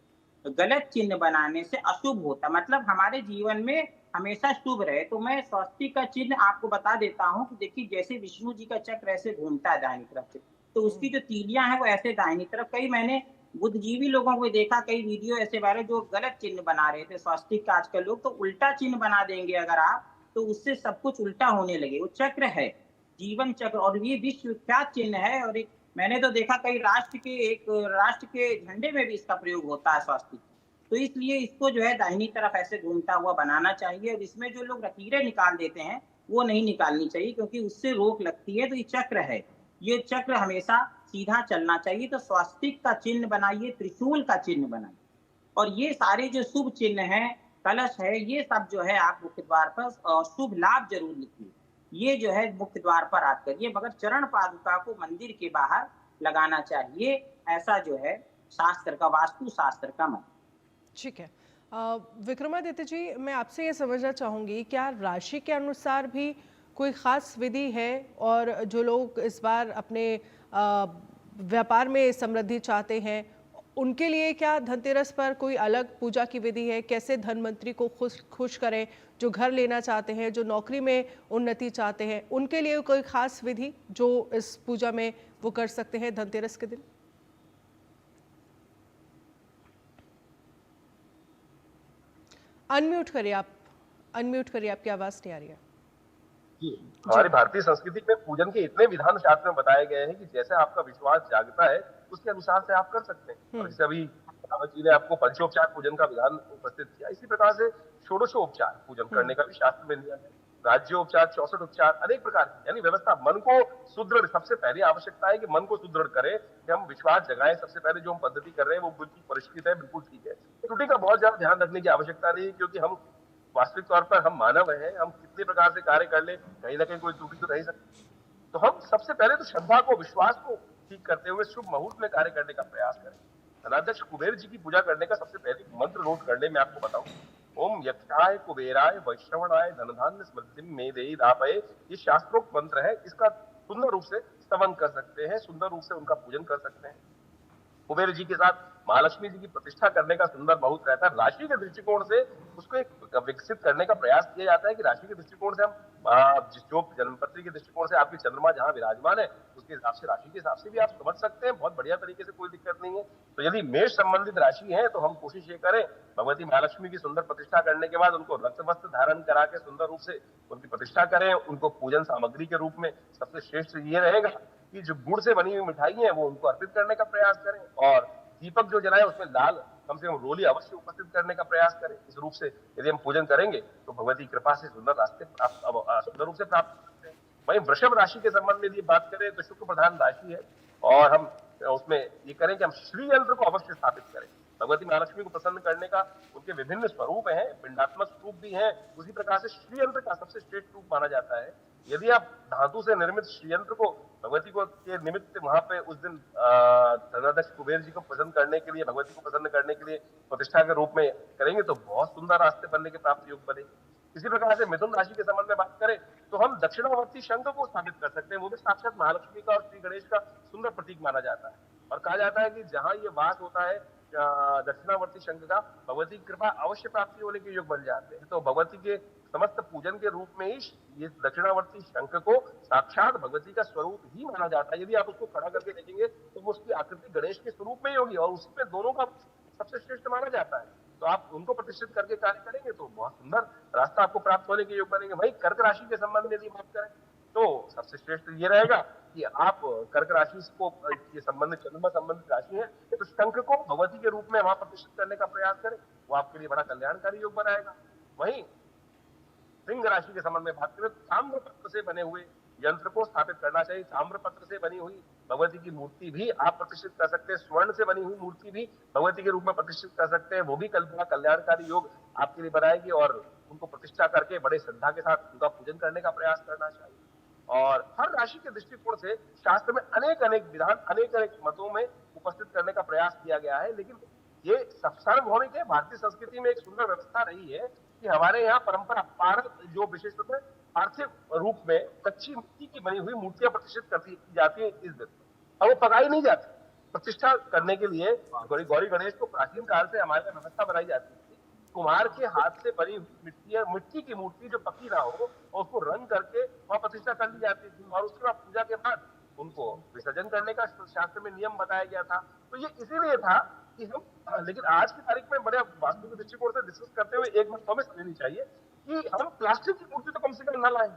तो गलत चिन्ह बनाने से अशुभ होता, मतलब हमारे जीवन में हमेशा शुभ रहे। तो मैं स्वास्तिक का चिन्ह आपको बता देता हूँ कि देखिए, जैसे विष्णु जी का चक्र ऐसे घूमता है दाहिनी तरफ से, तो उसकी जो तीलियां हैं वो ऐसे दाहिनी तरफ। कई मैंने बुद्धिजीवी लोगों को देखा, कई वीडियो ऐसे वायरल जो गलत चिन्ह बना रहे थे स्वास्तिक का। आजकल लोग तो उल्टा चिन्ह बना देंगे अगर आप, तो उससे सब कुछ उल्टा होने लगे। वो चक्र है, जीवन चक्र, और ये विश्व विख्यात चिन्ह है। और मैंने तो देखा कई राष्ट्र के झंडे में भी इसका प्रयोग होता है स्वास्तिक। तो इसलिए इसको जो है दाहिनी तरफ ऐसे घूमता हुआ बनाना चाहिए। और इसमें जो लोग लकीरें निकाल देते हैं वो नहीं निकालनी चाहिए, क्योंकि उससे रोक लगती है। तो ये चक्र है, ये चक्र हमेशा सीधा चलना चाहिए। तो स्वास्तिक का चिन्ह बनाइए, त्रिशूल का चिन्ह बनाइए, और ये सारे जो शुभ चिन्ह हैं, कलश है, ये सब जो है आप मुख्य द्वार पर शुभ लाभ जरूर लिखिए। ये जो है मुख्य द्वार पर आप करिए, मगर चरण पादुका को मंदिर के बाहर लगाना चाहिए, ऐसा जो है शास्त्र का, वास्तु शास्त्र का मत। ठीक है, विक्रमादित्य जी, मैं आपसे ये समझना चाहूँगी, क्या राशि के अनुसार भी कोई ख़ास विधि है? और जो लोग इस बार अपने व्यापार में समृद्धि चाहते हैं उनके लिए क्या धनतेरस पर कोई अलग पूजा की विधि है? कैसे धनवंतरी को खुश करें? जो घर लेना चाहते हैं, जो नौकरी में उन्नति चाहते हैं, उनके लिए कोई खास विधि जो इस पूजा में वो कर सकते हैं धनतेरस के दिन? अनम्यूट करिए आप, आपकी आवाज़ नहीं आ रही है। हमारी भारतीय संस्कृति में पूजन के इतने विधान शास्त्र में बताए गए हैं कि जैसे आपका विश्वास जागता है उसके अनुसार से आप कर सकते हैं। और जैसे अभी रावत जी ने आपको पंचोपचार पूजन का विधान उपस्थित किया, इसी प्रकार से षोडशोपचार पूजन करने का भी शास्त्र में नियम है। राज्योपचार, 64 उपचार, अनेक प्रकार की यानी व्यवस्था। मन को सुदृढ़, सबसे पहली आवश्यकता है कि मन को सुदृढ़ करें, कि हम विश्वास जगाएं। सबसे पहले जो हम पद्धति कर रहे हैं वो बिल्कुल परिष्कृत है, बिल्कुल ठीक है। त्रुटि का बहुत ज्यादा ध्यान रखने की आवश्यकता नहीं, क्योंकि हम वास्तविक तौर पर हम मानव हैं, हम कितने प्रकार से कार्य कर ले, कहीं ना कहीं कोई त्रुटि तो रह सकती है। तो हम सबसे पहले तो श्रद्धा को, विश्वास को ठीक करते हुए शुभ मुहूर्त में कार्य करने का प्रयास करें। धनाध्यक्ष कुबेर जी की पूजा करने का सबसे पहले मंत्र नोट कर ले, मैं आपको बताऊं। ओम यक्षाय कुबेराय वैश्रवणाय धनधान्य समृद्धि में देहि दापये, ये शास्त्रोक्त मंत्र है। इसका सुंदर रूप से स्तवन कर सकते हैं, सुंदर रूप से उनका पूजन कर सकते हैं। कुबेर जी के साथ महालक्ष्मी जी की प्रतिष्ठा करने का सुंदर बहुत रहता है। राशि के दृष्टिकोण से उसको एक विकसित करने का प्रयास किया जाता है कि राशि के दृष्टिकोण से हम जो जन्मपत्री के दृष्टिकोण से आपकी चंद्रमा जहां विराजमान है उसके हिसाब से, राशि के हिसाब से भी आप समझ सकते हैं बहुत बढ़िया तरीके से, कोई दिक्कत नहीं है। तो यदि मेष संबंधित राशि है तो हम कोशिश ये करें, भगवती महालक्ष्मी की सुंदर प्रतिष्ठा करने के बाद उनको रक्त वस्त्र धारण करा के सुंदर रूप से उनकी प्रतिष्ठा करें। उनको पूजन सामग्री के रूप में सबसे श्रेष्ठ ये रहेगा कि जो गुड़ से बनी हुई मिठाई है वो उनको अर्पित करने का प्रयास करें, और दीपक जो जलाए उसमें लाल कम से कम रोली अवश्य उपस्थित करने का प्रयास करें। इस रूप से यदि हम पूजन करेंगे तो भगवती कृपा से सुंदर रास्ते सुंदर रूप से प्राप्त कर सकते हैं। वहीं वृषभ राशि के संबंध में यदि बात करें तो शुक्र प्रधान राशि है, और हम उसमें ये करें कि हम श्री यंत्र को अवश्य स्थापित करें। भगवती महालक्ष्मी को प्रसन्न करने का उनके विभिन्न स्वरूप हैं, पिंडात्मक स्वरूप भी हैं, उसी प्रकार से श्री यंत्र का सबसे श्रेष्ठ रूप माना जाता है। यदि आप धातु से निर्मित श्रीयंत्र को भगवती को के निमित्त वहां पे उस दिन धनाध्यक्ष कुबेर जी को प्रसन्न करने के लिए, भगवती को प्रसन्न करने के लिए प्रतिष्ठा के रूप में करेंगे तो बहुत सुंदर रास्ते बनने के प्राप्त योग बनेंगे। इसी प्रकार से मिथुन राशि के संबंध में बात करें तो हम दक्षिणावर्ती शंख को स्थापित कर सकते हैं। वो भी साक्षात महालक्ष्मी का और श्री गणेश का सुंदर प्रतीक माना जाता है, और कहा जाता है कि जहां ये वास होता है दक्षिणावर्ती शंख का, भगवती की कृपा अवश्य प्राप्ति होने के योग बन जाते हैं। तो भगवती के समस्त पूजन के रूप में ही ये दक्षिणावर्ती शंख को साक्षात भगवती का स्वरूप ही माना जाता है। यदि आप उसको खड़ा करके देखेंगे तो वो उसकी आकृति गणेश के स्वरूप में ही होगी, और उसी में दोनों का सबसे श्रेष्ठ माना जाता है। तो आप उनको प्रतिष्ठित करके कार्य करेंगे तो बहुत सुंदर रास्ता आपको प्राप्त होने के योग बनेंगे। वही कर्क राशि के संबंध में यदि बात करें तो सबसे श्रेष्ठ ये रहेगा कि आप कर्क राशि को, ये संबंधित चंद्रमा संबंधित राशि है, तो शंख को भगवती के रूप में वहां प्रतिष्ठित करने का प्रयास करें, वो आपके लिए बड़ा कल्याणकारी योग बनाएगा। वहीं सिंह राशि के संबंध में बात करें तो ताम्र पत्र से बने हुए यंत्र को स्थापित करना चाहिए। ताम्र पत्र से बनी हुई भगवती की मूर्ति भी आप प्रतिष्ठित कर सकते हैं, स्वर्ण से बनी हुई मूर्ति भी भगवती के रूप में प्रतिष्ठित कर सकते हैं, वो भी कल्याणकारी योग आपके लिए बनाएगी, और उनको प्रतिष्ठा करके बड़े श्रद्धा के साथ उनका पूजन करने का प्रयास करना चाहिए। और हर राशि के दृष्टिकोण से शास्त्र में अनेक अनेक विधान, अनेक अनेक मतों में उपस्थित करने का प्रयास किया गया है, लेकिन ये सार्वभौमिक है। भारतीय संस्कृति में एक सुंदर व्यवस्था रही है कि हमारे यहाँ परंपरा पारक जो विशेषतः पार्थिव रूप में कच्ची मिट्टी की बनी हुई मूर्तियां प्रतिष्ठित की जाती है इस दिन, और वो पकाई नहीं जाती। प्रतिष्ठा करने के लिए गौरी गणेश को प्राचीन काल से हमारे यहाँ व्यवस्था बनाई जाती थी। कुम्हार के हाथ से बनी हुई मिट्टी की मूर्ति जो पकी ना हो और उसको रंग करके वहां प्रतिष्ठा कर ली जाती थी, और उसके बाद पूजा के बाद उनको विसर्जन करने का शास्त्र में नियम बताया गया था। तो ये इसीलिए था कि हम, लेकिन आज की तारीख में बड़े वास्तु के दृष्टिकोण से डिस्कस करते हुए एक बात हमें समझनी चाहिए कि हम प्लास्टिक की मूर्ति तो कम से कम न लाएं।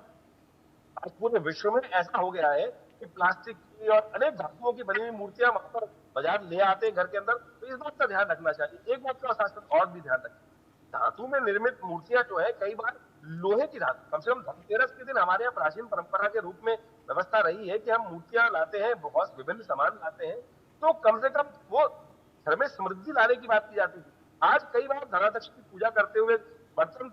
आज पूरे विश्व में ऐसा हो गया है कि प्लास्टिक की और अनेक धातुओं की बनी हुई मूर्तियां वहां पर बाजार ले आते हैं घर के अंदर। तो इस बात का ध्यान रखना चाहिए। एक बात का शास्त्र और भी ध्यान रखें, धातु में निर्मित मूर्तियां जो है कई बार लोहे की धातु, कम से कम धनतेरस के दिन हमारे यहाँ प्राचीन परंपरा के रूप में व्यवस्था रही है कि हम मूर्तियां लाते हैं, बहुत विभिन्न सामान लाते हैं, तो कम से कम वो घर में समृद्धि लाने की बात की जाती थी। आज कई बार धनाध्यक्ष की पूजा करते हुए बर्तन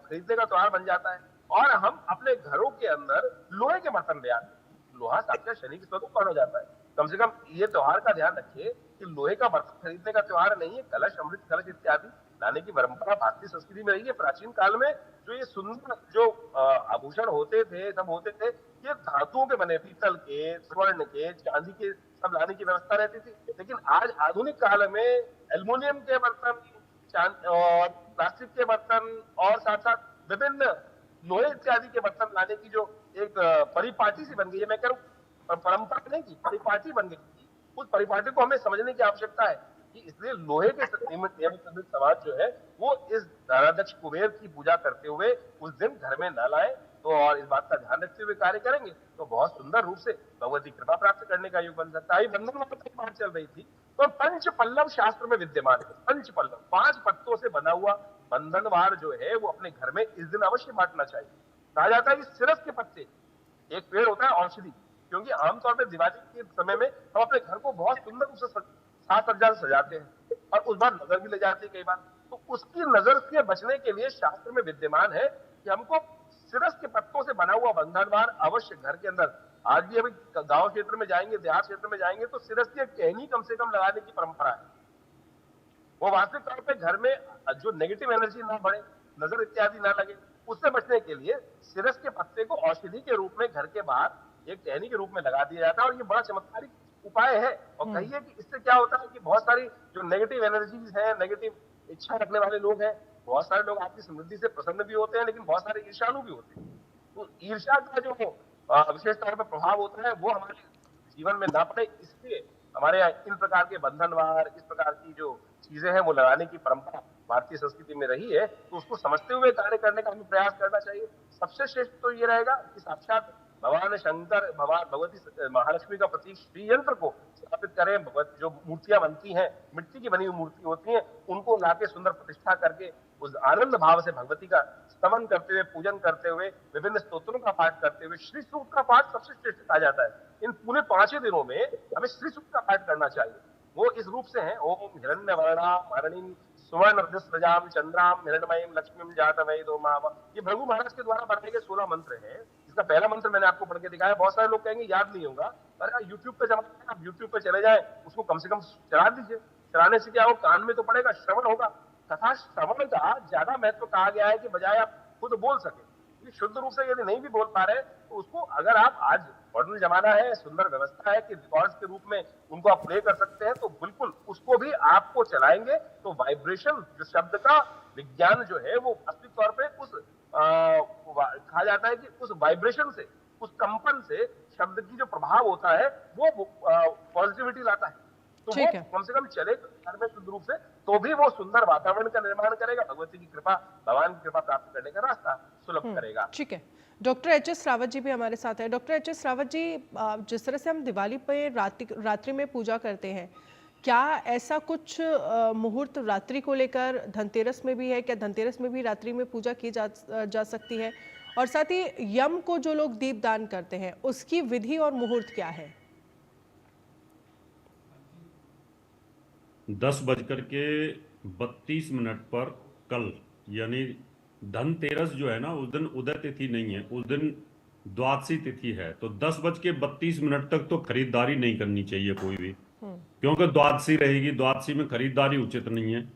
खरीदने का त्योहार बन जाता है, और हम अपने घरों के अंदर लोहे के बर्तन ले आते हैं। लोहा साक्षात शनि के स्वरूप हो जाता है। कम से कम ये त्योहार का ध्यान रखिए कि लोहे का बर्तन खरीदने का त्योहार नहीं है। कलश, अमृत कलश इत्यादि लाने की परंपरा भारतीय संस्कृति में रही है। प्राचीन काल में जो ये सुंदर जो आभूषण होते थे, सब होते थे, ये धातुओं के बने, पीतल के, स्वर्ण के, चांदी के, सब लाने की व्यवस्था रहती थी। लेकिन आज आधुनिक काल में एल्युमिनियम के बर्तन और प्लास्टिक के बर्तन और साथ साथ विभिन्न लोहे इत्यादि के बर्तन लाने की जो एक परिपाटी सी बन गई है, मैं कह रहा हूँ परंपरा नहीं की, परिपाटी बन गई। उस परिपाटी को हमें समझने की आवश्यकता है कि इसलिए लोहे के समाज जो है वो इस धनाध्यक्ष कुबेर की पूजा करते हुए उस दिन घर में न लाए, तो और इस बात का ध्यान रखते हुए कार्य करेंगे तो बहुत सुंदर रूप से भगवती कृपा प्राप्त करने का योग बन सकता है। बंधन वाला की बात चल रही थी, तो पंच पल्लव शास्त्र में विद्यमान है। पंच पल्लव 5 पत्तों से बना हुआ बंधनवार जो है वो अपने घर में इस दिन अवश्य बांटना चाहिए। कहा जाता है कि सिरस के पत्ते, एक पेड़ होता है औषधि, क्योंकि आमतौर पर दिवाली के समय में हम अपने घर को बहुत सुंदर रूप से साज सज्जा से सजाते हैं और उस बार नजर भी ले जाती है कई बार, तो उसकी नजर से बचने के लिए शास्त्र में विद्यमान है कि हमको सिरस के पत्तों से बना हुआ बंधनवार अवश्य घर के अंदर, आज भी अभी गांव क्षेत्र में जाएंगे, देहात क्षेत्र में जाएंगे तो सिरस की टहनी कम से कम लगाने की परंपरा है। वो वास्तविक तौर पे घर में जो नेगेटिव एनर्जी ना बढ़े, नजर इत्यादि ना लगे, उससे बचने के लिए सिरस के पत्ते को औषधि के रूप में घर के बाहर एक टहनी के रूप में लगा दिया जाता है और ये बड़ा चमत्कारिक उपाय है। और कहिए कि इससे क्या होता है कि बहुत सारी जो नेगेटिव एनर्जीज है, नेगेटिव इच्छा रखने वाले लोग हैं, बहुत सारे लोग आपकी समृद्धि से प्रसन्न भी होते हैं, लेकिन बहुत सारे ईर्ष्यालु भी होते हैं। तो ईर्ष्या का जो विशेष तौर पर प्रभाव होता है वो हमारे जीवन में ना पड़े, इसलिए हमारे यहाँ इन प्रकार के बंधनवार, इस प्रकार की जो चीजें हैं वो लगाने की परंपरा भारतीय संस्कृति में रही है। तो उसको समझते हुए कार्य करने का हमें प्रयास करना चाहिए। सबसे श्रेष्ठ तो ये रहेगा कि साक्षात भगवान शंकर, भगवती महालक्ष्मी का प्रतीक श्री यंत्र को स्थापित करें। जो मूर्तियां बनती हैं, मिट्टी की बनी हुई मूर्ति होती हैं, उनको लाके सुंदर प्रतिष्ठा करके उस आनंद भाव से भगवती का स्तमन करते हुए, पूजन करते हुए, विभिन्न स्तोत्रों का पाठ करते हुए, श्री सूक्त का पाठ सबसे श्रेष्ठ कहा जाता है। इन पूरे 5 दिनों में हमें श्री सूक्त का पाठ करना चाहिए। वो इस रूप से है, ओम हिरण्य वर्णाम हरणिम सुवर्ण सृजाम चंद्राम हिरण्मयीम लक्ष्मीम जातवेदो माव। ये भृगु महाराज के द्वारा बनाए गए 16 मंत्र हैं। इसका पहला मंत्र मैंने आपको पढ़ के दिखाया। बहुत सारे लोग कहेंगे याद नहीं होगा, अरे यूट्यूब पे जमा, आप यूट्यूब पे चले जाए, उसको कम से कम चला दीजिए। चलाने से क्या हो, कान में तो पड़ेगा, श्रवण होगा। तथा श्रवण का ज्यादा महत्व कहा गया है कि बजाय आप खुद बोल सके, शुद्ध रूप से यदि नहीं भी बोल पा रहे तो उसको अगर आप, आज मॉडर्न जमाना है, सुंदर व्यवस्था है कि रिकॉर्ड्स के रूप में उनको आप प्ले कर सकते हैं, तो बिल्कुल उसको भी आपको चलाएंगे तो वाइब्रेशन, जो शब्द का विज्ञान जो है वो वास्तविक तौर पे उस कहा जाता है कि उस वाइब्रेशन से, उस कंपन से शब्द की जो प्रभाव होता है वो पॉजिटिविटी लाता है। तो वो कम से कम चले घर में शुद्ध रूप से, तो भी वो सुंदर वातावरण का निर्माण करेगा, भगवती की कृपा, भगवान की कृपा प्राप्त करने का रास्ता सुलभ करेगा। ठीक है। Doctor HS. रावत जी भी हमारे साथ है। Doctor HS. रावत जी, जिस तरह से हम दिवाली पे रात्रि में पूजा करते हैं, क्या ऐसा कुछ मुहूर्त रात्रि को लेकर धनतेरस में भी है? क्या धनतेरस में भी रात्रि में पूजा की जा सकती है? और साथ ही यम को जो लोग दीप दान करते हैं, उसकी विधि और मुहूर्त क्या है? 10:32 पर कल, यानी धनतेरस जो है ना, उस दिन उदय तिथि नहीं है, उस दिन द्वादशी तिथि है। तो 10:32 तक तो खरीदारी नहीं करनी चाहिए कोई भी, क्योंकि द्वादशी रहेगी, द्वादशी में खरीदारी उचित नहीं है।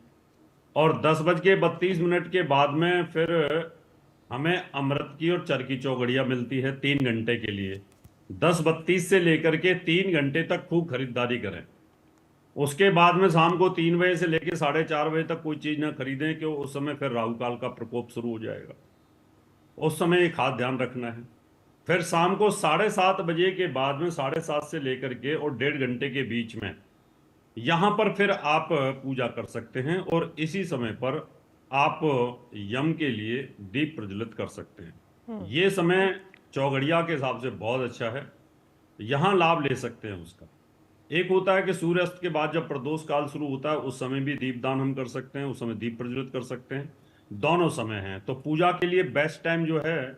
और 10:32 के बाद में फिर हमें अमृत की और चर की चौगड़िया मिलती है 3 घंटे के लिए। 10:32 से लेकर के 3 घंटे तक खूब खरीदारी करें। उसके बाद में शाम को 3 बजे से लेकर 4:30 बजे तक कोई चीज ना खरीदें, कि उस समय फिर राहु काल का प्रकोप शुरू हो जाएगा। उस समय एक खास ध्यान रखना है। फिर शाम को 7:30 बजे के बाद में 7:30 से लेकर के और 1.5 घंटे के बीच में यहां पर फिर आप पूजा कर सकते हैं, और इसी समय पर आप यम के लिए दीप प्रज्वलित कर सकते हैं। ये समय चौगड़िया के हिसाब से बहुत अच्छा है, यहां लाभ ले सकते हैं उसका। एक होता है कि सूर्यास्त के बाद जब प्रदोष काल शुरू होता है, उस समय भी दीपदान हम कर सकते हैं, उस समय दीप प्रज्वलित कर सकते हैं। दोनों समय हैं। तो पूजा के लिए बेस्ट टाइम जो है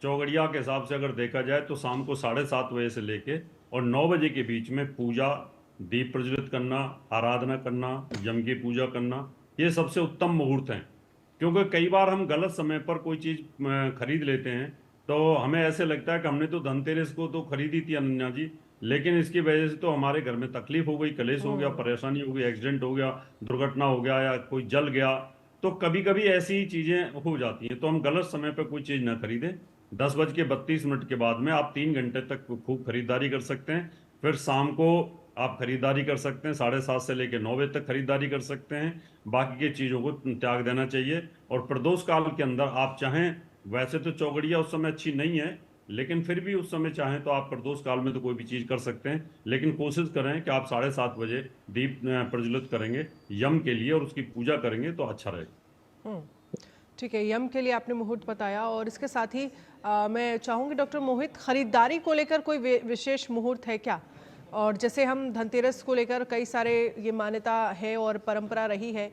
चौगड़िया के हिसाब से अगर देखा जाए तो शाम को 7:30 बजे से लेके और 9 बजे के बीच में पूजा, दीप प्रज्वलित करना, आराधना करना, यम की पूजा करना, ये सबसे उत्तम मुहूर्त हैं। क्योंकि कई बार हम गलत समय पर कोई चीज़ खरीद लेते हैं, तो हमें ऐसे लगता है कि हमने तो धनतेरस को तो खरीदी थी अनन्या जी, लेकिन इसकी वजह से तो हमारे घर में तकलीफ हो गई, कलेश हो गया, परेशानी हो गई, एक्सीडेंट हो गया, दुर्घटना हो गया, या कोई जल गया। तो कभी कभी ऐसी चीज़ें हो जाती हैं, तो हम गलत समय पर कोई चीज़ ना खरीदें। 10:32 के बाद में आप 3 घंटे तक खूब खरीदारी कर सकते हैं। फिर शाम को आप खरीदारी कर सकते हैं, 7:30 से लेकर 9 बजे तक खरीदारी कर सकते हैं। बाकी की चीज़ों को त्याग देना चाहिए। और प्रदोष काल के अंदर आप चाहें, वैसे तो चौगड़िया उस समय अच्छी नहीं है, लेकिन फिर भी उस समय चाहें तो आप प्रदोष काल में तो कोई भी चीज़ कर सकते हैं, लेकिन कोशिश करें कि आप 7:30 बजे दीप प्रज्वलित करेंगे यम के लिए और उसकी पूजा करेंगे तो अच्छा रहेगा। ठीक है, यम के लिए आपने मुहूर्त बताया और इसके साथ ही मैं चाहूँगी डॉक्टर मोहित, खरीदारी को लेकर कोई विशेष मुहूर्त है क्या? और जैसे हम धनतेरस को लेकर कई सारे ये मान्यता है और परंपरा रही है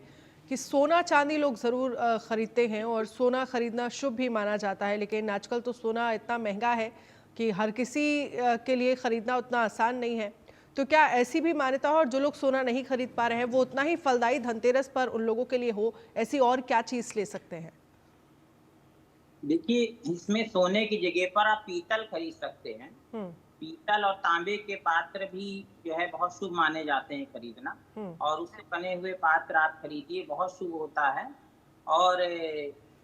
कि सोना चांदी लोग ज़रूर खरीदते हैं और सोना खरीदना शुभ भी माना जाता है, लेकिन आजकल तो सोना इतना महंगा है कि हर किसी के लिए खरीदना उतना आसान नहीं है। तो क्या ऐसी भी मान्यता हो और जो लोग सोना नहीं खरीद पा रहे हैं वो उतना ही फलदायी धनतेरस पर उन लोगों के लिए हो, ऐसी और क्या चीज़ ले सकते हैं? देखिए, इसमें सोने की जगह पर आप पीतल खरीद सकते हैं। पीतल और तांबे के पात्र भी जो है बहुत शुभ माने जाते हैं खरीदना, और उससे बने हुए पात्र आप खरीदिए, बहुत शुभ होता है। और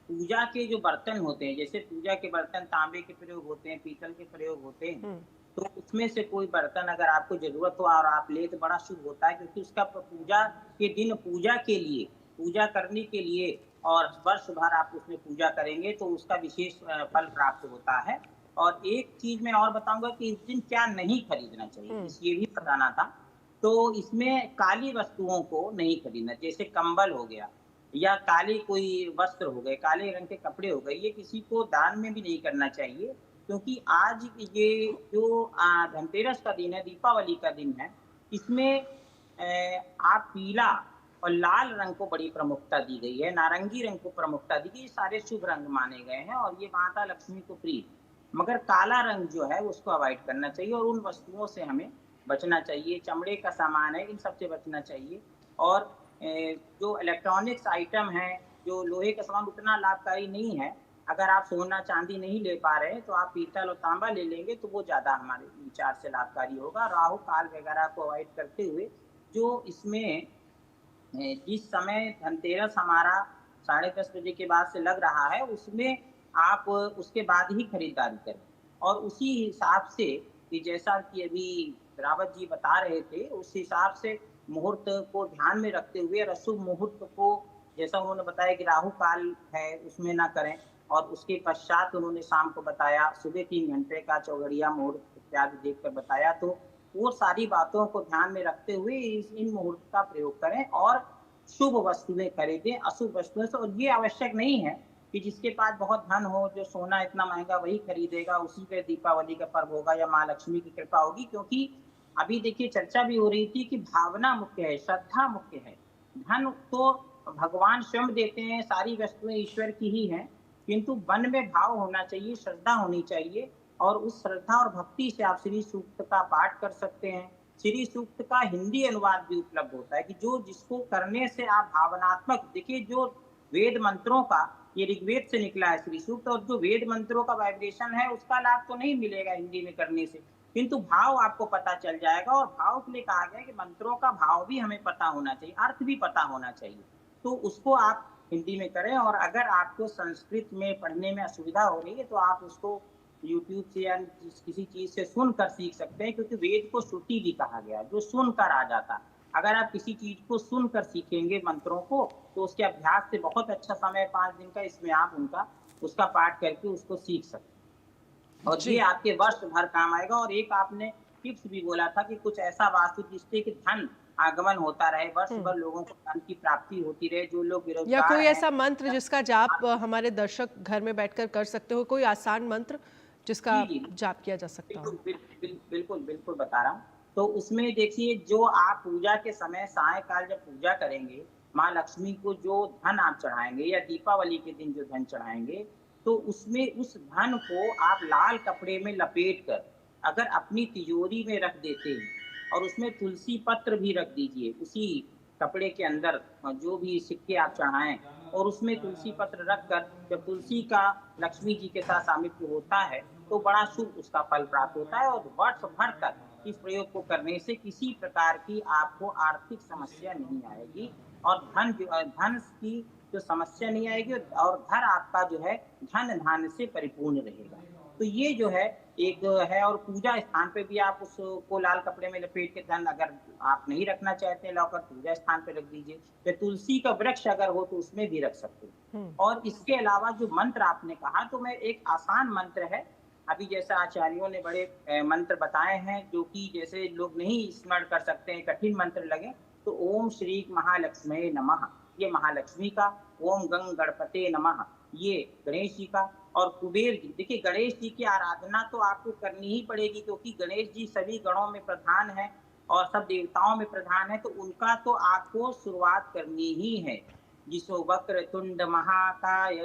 पूजा के जो बर्तन होते हैं, जैसे पूजा के बर्तन तांबे के प्रयोग होते हैं, पीतल के प्रयोग होते हैं, तो उसमें से कोई बर्तन अगर आपको जरूरत हो और आप ले तो बड़ा शुभ होता है, क्योंकि उसका पूजा के दिन पूजा के लिए, पूजा करने के लिए और वर्ष भर आप उसमें पूजा करेंगे तो उसका विशेष फल प्राप्त होता है। और एक चीज मैं और बताऊंगा कि इस दिन क्या नहीं खरीदना चाहिए, ये भी बताना था। तो इसमें काली वस्तुओं को नहीं खरीदना, जैसे कंबल हो गया या काले कोई वस्त्र हो गए, काले रंग के कपड़े हो गए, ये किसी को दान में भी नहीं करना चाहिए, क्योंकि आज ये जो धनतेरस का दिन है, दीपावली का दिन है, इसमें आप पीला और लाल रंग को बड़ी प्रमुखता दी गई है, नारंगी रंग को प्रमुखता दी गई, ये सारे शुभ रंग माने गए हैं और ये माता लक्ष्मी को प्रिय। मगर काला रंग जो है उसको अवॉइड करना चाहिए और उन वस्तुओं से हमें बचना चाहिए, चमड़े का सामान है इन सबसे बचना चाहिए। और जो इलेक्ट्रॉनिक्स आइटम है, जो लोहे का सामान उतना लाभकारी नहीं है, अगर आप सोना चांदी नहीं ले पा रहे हैं तो आप पीतल और तांबा ले लेंगे तो वो ज्यादा हमारे विचार से लाभकारी होगा। राहु काल वगैरह को अवॉइड करते हुए, जो इसमें जिस समय धनतेरस हमारा 10:30 बजे के बाद से लग रहा है, उसमें आप उसके बाद ही खरीदारी करें। और उसी हिसाब से कि जैसा कि अभी रावत जी बता रहे थे, उस हिसाब से मुहूर्त को ध्यान में रखते हुए अशुभ मुहूर्त को, जैसा उन्होंने बताया कि राहु काल है उसमें ना करें, और उसके पश्चात उन्होंने शाम को बताया सुबह 3 घंटे का चौघड़िया मुहूर्त इत्यादि देखकर बताया। तो वो सारी बातों को ध्यान में रखते हुए इन मुहूर्त का प्रयोग करें और शुभ वस्तुएं खरीदें अशुभ वस्तुओं से। और ये आवश्यक नहीं है कि जिसके पास बहुत धन हो, जो सोना इतना महंगा वही खरीदेगा, उसी पे दीपावली का पर्व होगा या माँ लक्ष्मी की कृपा होगी। क्योंकि अभी देखिए चर्चा भी हो रही थी कि भावना मुख्य है, श्रद्धा मुख्य है। धन तो भगवान स्वयं देते हैं, सारी वस्तुएं ईश्वर की ही हैं, किंतु मन में भाव होना चाहिए, श्रद्धा होनी चाहिए। और उस श्रद्धा और भक्ति से आप श्री सूक्त का पाठ कर सकते हैं। श्री सूक्त का हिंदी अनुवाद भी उपलब्ध होता है कि जो जिसको करने से आप भावनात्मक, देखिए जो वेद मंत्रों का, ये ऋग्वेद से निकला है श्री सूक्त, और जो वेद मंत्रों का वाइब्रेशन है उसका लाभ तो नहीं मिलेगा हिंदी में करने से, किंतु भाव आपको पता चल जाएगा। और भाव के लिए कहा गया कि मंत्रों का भाव भी हमें पता होना चाहिए, अर्थ भी पता होना चाहिए, तो उसको आप हिंदी में करें। और अगर आपको संस्कृत में पढ़ने में असुविधा हो रही है तो आप उसको यूट्यूब से या किसी चीज से सुनकर सीख सकते हैं, क्योंकि वेद को श्रुति भी कहा गया है, जो सुनकर आ जाता है। अगर आप किसी चीज को सुनकर सीखेंगे मंत्रों को, तो उसके अभ्यास से बहुत अच्छा समय 5 दिन का, इसमें आप उसका पाठ करके उसको सीख सकते हैं और ये आपके वर्ष भर काम आएगा। और एक आपने टिप्स भी बोला था कि कुछ ऐसा वास्तु जिससे कि धन आगमन होता रहे, वर्ष भर लोगों को धन की प्राप्ति होती रहे, जो लोग बेरोजगार या कोई ऐसा मंत्र जिसका जाप हमारे दर्शक घर में बैठकर कर सकते हो, कोई आसान मंत्र जिसका जाप किया जा सकता हो? बिल्कुल बता रहा हूँ। तो उसमें देखिए, जो आप पूजा के समय सायंकाल जब पूजा करेंगे, माँ लक्ष्मी को जो धन आप चढ़ाएंगे या दीपावली के दिन जो धन चढ़ाएंगे, तो उसमें उस धन को आप लाल कपड़े में लपेट कर अगर अपनी तिजोरी में रख देते हैं और उसमें तुलसी पत्र भी रख दीजिए, उसी कपड़े के अंदर जो भी सिक्के आप चढ़ाएं, और उसमें तुलसी पत्र रखकर जब तुलसी का लक्ष्मी जी के साथ सामिप्य होता है तो बड़ा शुभ उसका फल प्राप्त होता है। और वर्ष भर तक इस प्रयोग को करने से किसी प्रकार की आपको आर्थिक समस्या नहीं आएगी और धन की जो समस्या नहीं आएगी, और घर आपका जो है धन धान्य से परिपूर्ण रहेगा। तो ये जो है एक है। और पूजा स्थान पे भी आप उसको लाल कपड़े में लपेट के धन अगर आप नहीं रखना चाहते हैं लाकर, पूजा स्थान पे रख दीजिए। या तुलसी का वृक्ष अगर हो तो उसमें भी रख सकते हैं। और इसके अलावा जो मंत्र आपने कहा, तो मैं एक आसान मंत्र है, अभी जैसा आचार्यों ने बड़े मंत्र बताए हैं जो कि जैसे लोग नहीं स्मरण कर सकते हैं, कठिन मंत्र लगे, तो ओम श्री महालक्ष्मी नमः, ये महालक्ष्मी का ओम गंग गणपते नमः, ये गणेश जी का। और कुबेर जी, देखिए गणेश जी की आराधना तो आपको करनी ही पड़ेगी, क्योंकि गणेश जी सभी गणों में प्रधान है और सब देवताओं में प्रधान है, तो उनका तो आपको शुरुआत करनी ही है। जिसो वक्र तुंड महाकाय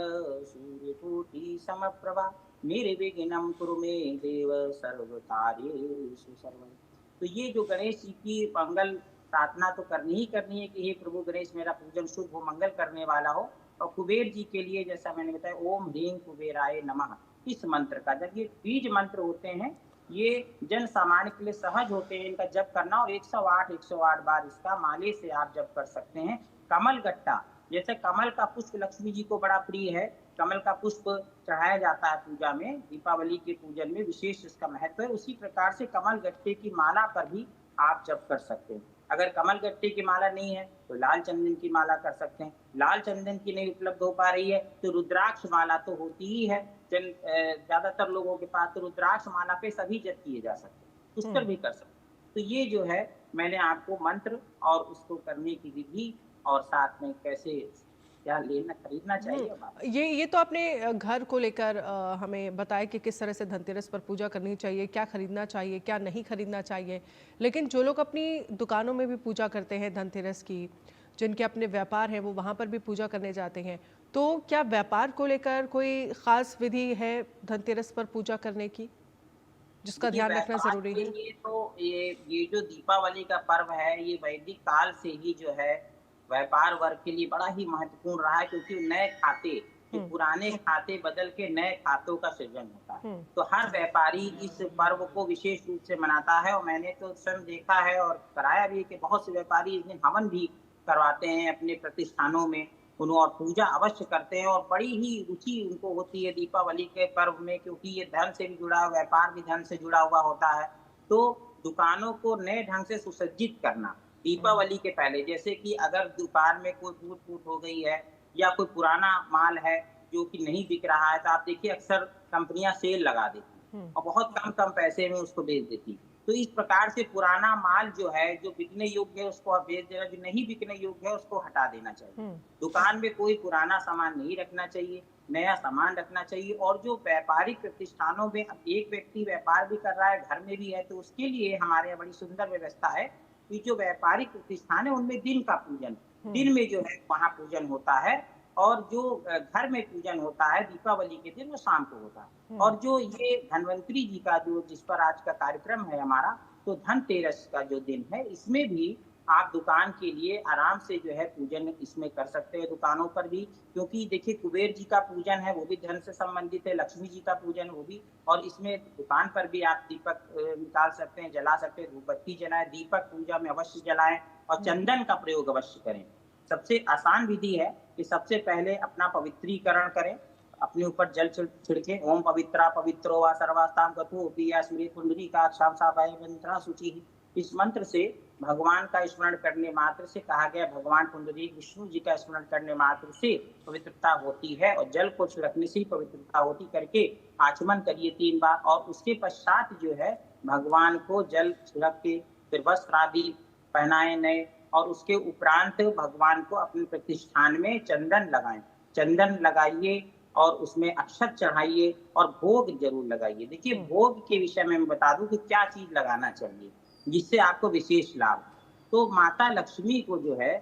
सूर्यकोटि समप्रभा निर्विघ्नं कुरु मे देव सर्वकार्येषु सर्वदा। तो ये जो गणेश जी की मंगल प्रार्थना तो करनी ही करनी है कि हे प्रभु गणेश मेरा पूजन शुभ हो, मंगल करने वाला हो। और कुबेर जी के लिए जैसा मैंने बताया ओम ह्रीं कुबेराय नमः, इस मंत्र का, जब ये बीज मंत्र होते हैं ये जन सामान्य के लिए सहज होते हैं इनका जप करना, और 108 बार इसका माले से आप जप कर सकते हैं। कमल गट्टा, जैसे कमल का पुष्प लक्ष्मी जी को बड़ा प्रिय है, कमल का पुष्प चढ़ाया जाता है पूजा में, दीपावली के पूजन में विशेष इसका महत्व है। उसी प्रकार से कमल गट्टे की माला पर भी आप जप कर सकते हैं। अगर कमल गट्टे की माला नहीं है तो लाल चंदन की माला कर सकते हैं। लाल चंदन की नहीं उपलब्ध हो पा रही है तो रुद्राक्ष माला तो होती ही है, ज्यादातर लोगों के पास, तो रुद्राक्ष माला पे सभी जप किए जा सकते हैं, उस पर भी कर सकते हैं। तो ये जो है मैंने आपको मंत्र और उसको करने की विधि और साथ में कैसे क्या लेना खरीदना चाहिए। ये तो आपने घर को लेकर हमें बताया कि किस तरह से धनतेरस पर पूजा करनी चाहिए, क्या खरीदना चाहिए, क्या नहीं खरीदना चाहिए। लेकिन जो लोग अपनी दुकानों में भी पूजा करते हैं धनतेरस की, जिनके अपने व्यापार हैं, वो वहाँ पर भी पूजा करने जाते हैं, तो क्या व्यापार को लेकर कोई ख़ास विधि है धनतेरस पर पूजा करने की, जिसका ध्यान रखना ज़रूरी है? तो ये जो दीपावली का पर्व है ये वैदिक काल से ही जो है व्यापार वर्ग के लिए बड़ा ही महत्वपूर्ण रहा है, क्योंकि नए खाते, पुराने खाते बदल के नए खातों का सृजन होता है। तो हर व्यापारी इस पर्व को विशेष रूप से मनाता है, और मैंने तो स्वयं देखा है और कराया भी कि बहुत से व्यापारी इस दिन हवन भी करवाते हैं अपने प्रतिष्ठानों में, उन्हों और पूजा अवश्य करते हैं, और बड़ी ही रुचि उनको होती है दीपावली के पर्व में, क्योंकि ये धन से भी जुड़ा, व्यापार भी धन से जुड़ा हुआ होता है। तो दुकानों को नए ढंग से सुसज्जित करना दीपावली के पहले, जैसे कि अगर दुकान में कोई टूट फूट हो गई है या कोई पुराना माल है जो कि नहीं बिक रहा है, तो आप देखिए अक्सर कंपनियां सेल लगा देती और बहुत कम कम पैसे में उसको बेच देती। तो इस प्रकार से पुराना माल जो है, जो बिकने योग्य है उसको आप बेच देना, जो नहीं बिकने योग्य है उसको हटा देना चाहिए। दुकान में कोई पुराना सामान नहीं रखना चाहिए, नया सामान रखना चाहिए। और जो व्यापारिक प्रतिष्ठानों में अब एक व्यक्ति व्यापार भी कर रहा है, घर में भी है, तो उसके लिए हमारे यहाँ बड़ी सुंदर व्यवस्था है कि जो व्यापारिक प्रतिष्ठान है उनमें दिन का पूजन, दिन में जो है वहाँ पूजन होता है, और जो घर में पूजन होता है दीपावली के दिन वो शाम को होता है। और जो ये धन्वंतरी जी का जो जिस पर आज का कार्यक्रम है हमारा, तो धनतेरस का जो दिन है इसमें भी आप दुकान के लिए आराम से जो है पूजन इसमें कर सकते हैं, दुकानों पर भी। क्योंकि देखिए कुबेर जी का पूजन है वो भी धन से संबंधित है, लक्ष्मी जी का पूजन वो भी, और इसमें दुकान पर भी आप दीपक निकाल सकते हैं, जला सकते हैं, धूपबत्ती जलाएं, दीपक पूजा में अवश्य जलाएं, और चंदन का प्रयोग अवश्य करें। सबसे आसान विधि है कि सबसे पहले अपना पवित्रीकरण करें, अपने ऊपर जल छिड़के, ओम पवित्रा पवित्रो वा सर्वास्ताम गतो पिया सूर्य कुंडली का मंत्रा सूचि। इस मंत्र से भगवान का स्मरण करने मात्र से, कहा गया भगवान पुंडरीक विष्णु जी का स्मरण करने मात्र से पवित्रता होती है, और जल को छिड़कने से ही पवित्रता होती। करके आचमन करिए 3 बार, और उसके पश्चात जो है भगवान को जल छिड़क के फिर वस्त्र आदि पहनाए नए, और उसके उपरांत भगवान को अपने प्रतिष्ठान में चंदन लगाएं, चंदन लगाइए और उसमें अक्षत चढ़ाइए और भोग जरूर लगाइए। देखिए भोग के विषय में मैं बता दूं कि क्या चीज लगाना चाहिए जिससे आपको विशेष लाभ। तो माता लक्ष्मी को जो है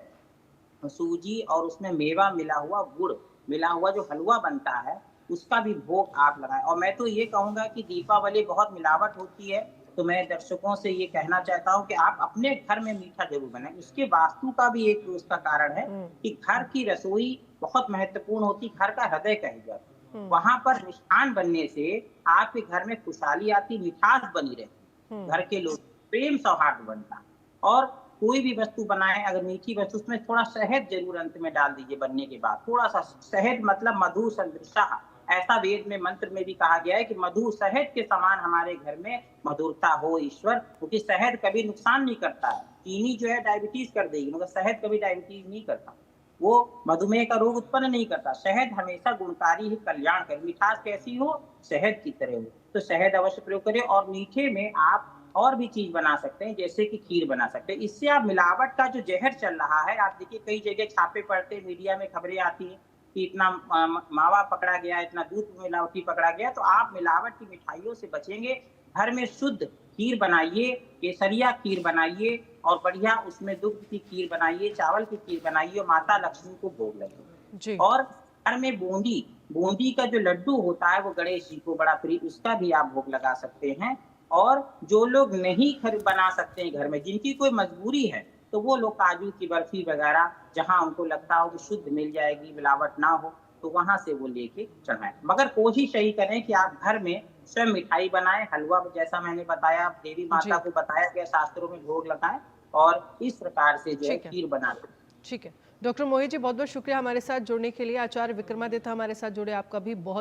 सूजी और उसमें मेवा मिला हुआ, गुड़ मिला हुआ जो हलवा बनता है उसका भी भोग आप लगाएं। और मैं तो ये कहूंगा कि दीपावली बहुत मिलावट होती है, तो मैं दर्शकों से ये कहना चाहता हूँ कि आप अपने घर में मीठा जरूर बनाएं। उसके वास्तु का भी एक उसका कारण है कि घर की रसोई बहुत महत्वपूर्ण होती, घर का हृदय कही जाती। वहां पर मिष्ठान बनने से आपके घर में खुशहाली आती, मिठास बनी रहती, घर के लोग प्रेम सौहार्द बनता। और कोई भी वस्तु बनाए अगर मीठी वस्तु, उसमें थोड़ा शहद जरूर अंत में डाल दीजिए बनने के बाद, थोड़ा सा शहद, मतलब मधु सदृशः, ऐसा वेद में मंत्र में भी कहा गया है कि मधु शहद के समान हमारे घर में मधुरता हो ईश्वर, क्योंकि शहद कभी नुकसान नहीं करता है। चीनी जो है डायबिटीज कर देगी, मगर शहद कभी डायबिटीज नहीं करता, वो मधुमेह का रोग उत्पन्न नहीं करता। शहद हमेशा गुणकारी ही, कल्याणकारी, मिठास कैसी हो, शहद की तरह हो। तो शहद अवश्य प्रयोग करें। और मीठे में आप और भी चीज बना सकते हैं, जैसे कि खीर बना सकते हैं। इससे आप मिलावट का जो जहर चल रहा है, आप देखिए कई जगह छापे पड़ते, मीडिया में खबरें आती हैं कि इतना मावा पकड़ा गया, इतना दूध मिलावटी पकड़ा गया। तो आप मिलावट की मिठाइयों से बचेंगे, घर में शुद्ध खीर बनाइए, केसरिया खीर बनाइए और बढ़िया उसमें दुग्ध की खीर बनाइए, चावल की खीर बनाइए और माता लक्ष्मी को भोग लगाइए। जी। और घर में बूंदी का जो लड्डू होता है वो गणेश जी को बड़ा प्रिय, उसका भी आप भोग लगा सकते हैं। और जो लोग नहीं बना सकते हैं घर में, जिनकी कोई मजबूरी है, तो वो लोग काजू की बर्फी वगैरह जहां उनको लगता हो कि शुद्ध मिल जाएगी, मिलावट ना हो, तो वहां से वो लेके चढ़ाएं। मगर कोशिश यही करें कि आप घर में स्वयं मिठाई बनाएं, हलवा जैसा मैंने बताया, देवी माता को बताया गया, शास्त्रों में भोग लगाएं और इस प्रकार से जो है खीर बनाएं। ठीक है डॉक्टर मोहित जी, बहुत बहुत शुक्रिया हमारे साथ जुड़ने के लिए। आचार्य विक्रमादित्य हमारे साथ जुड़े, आपका भी बहुत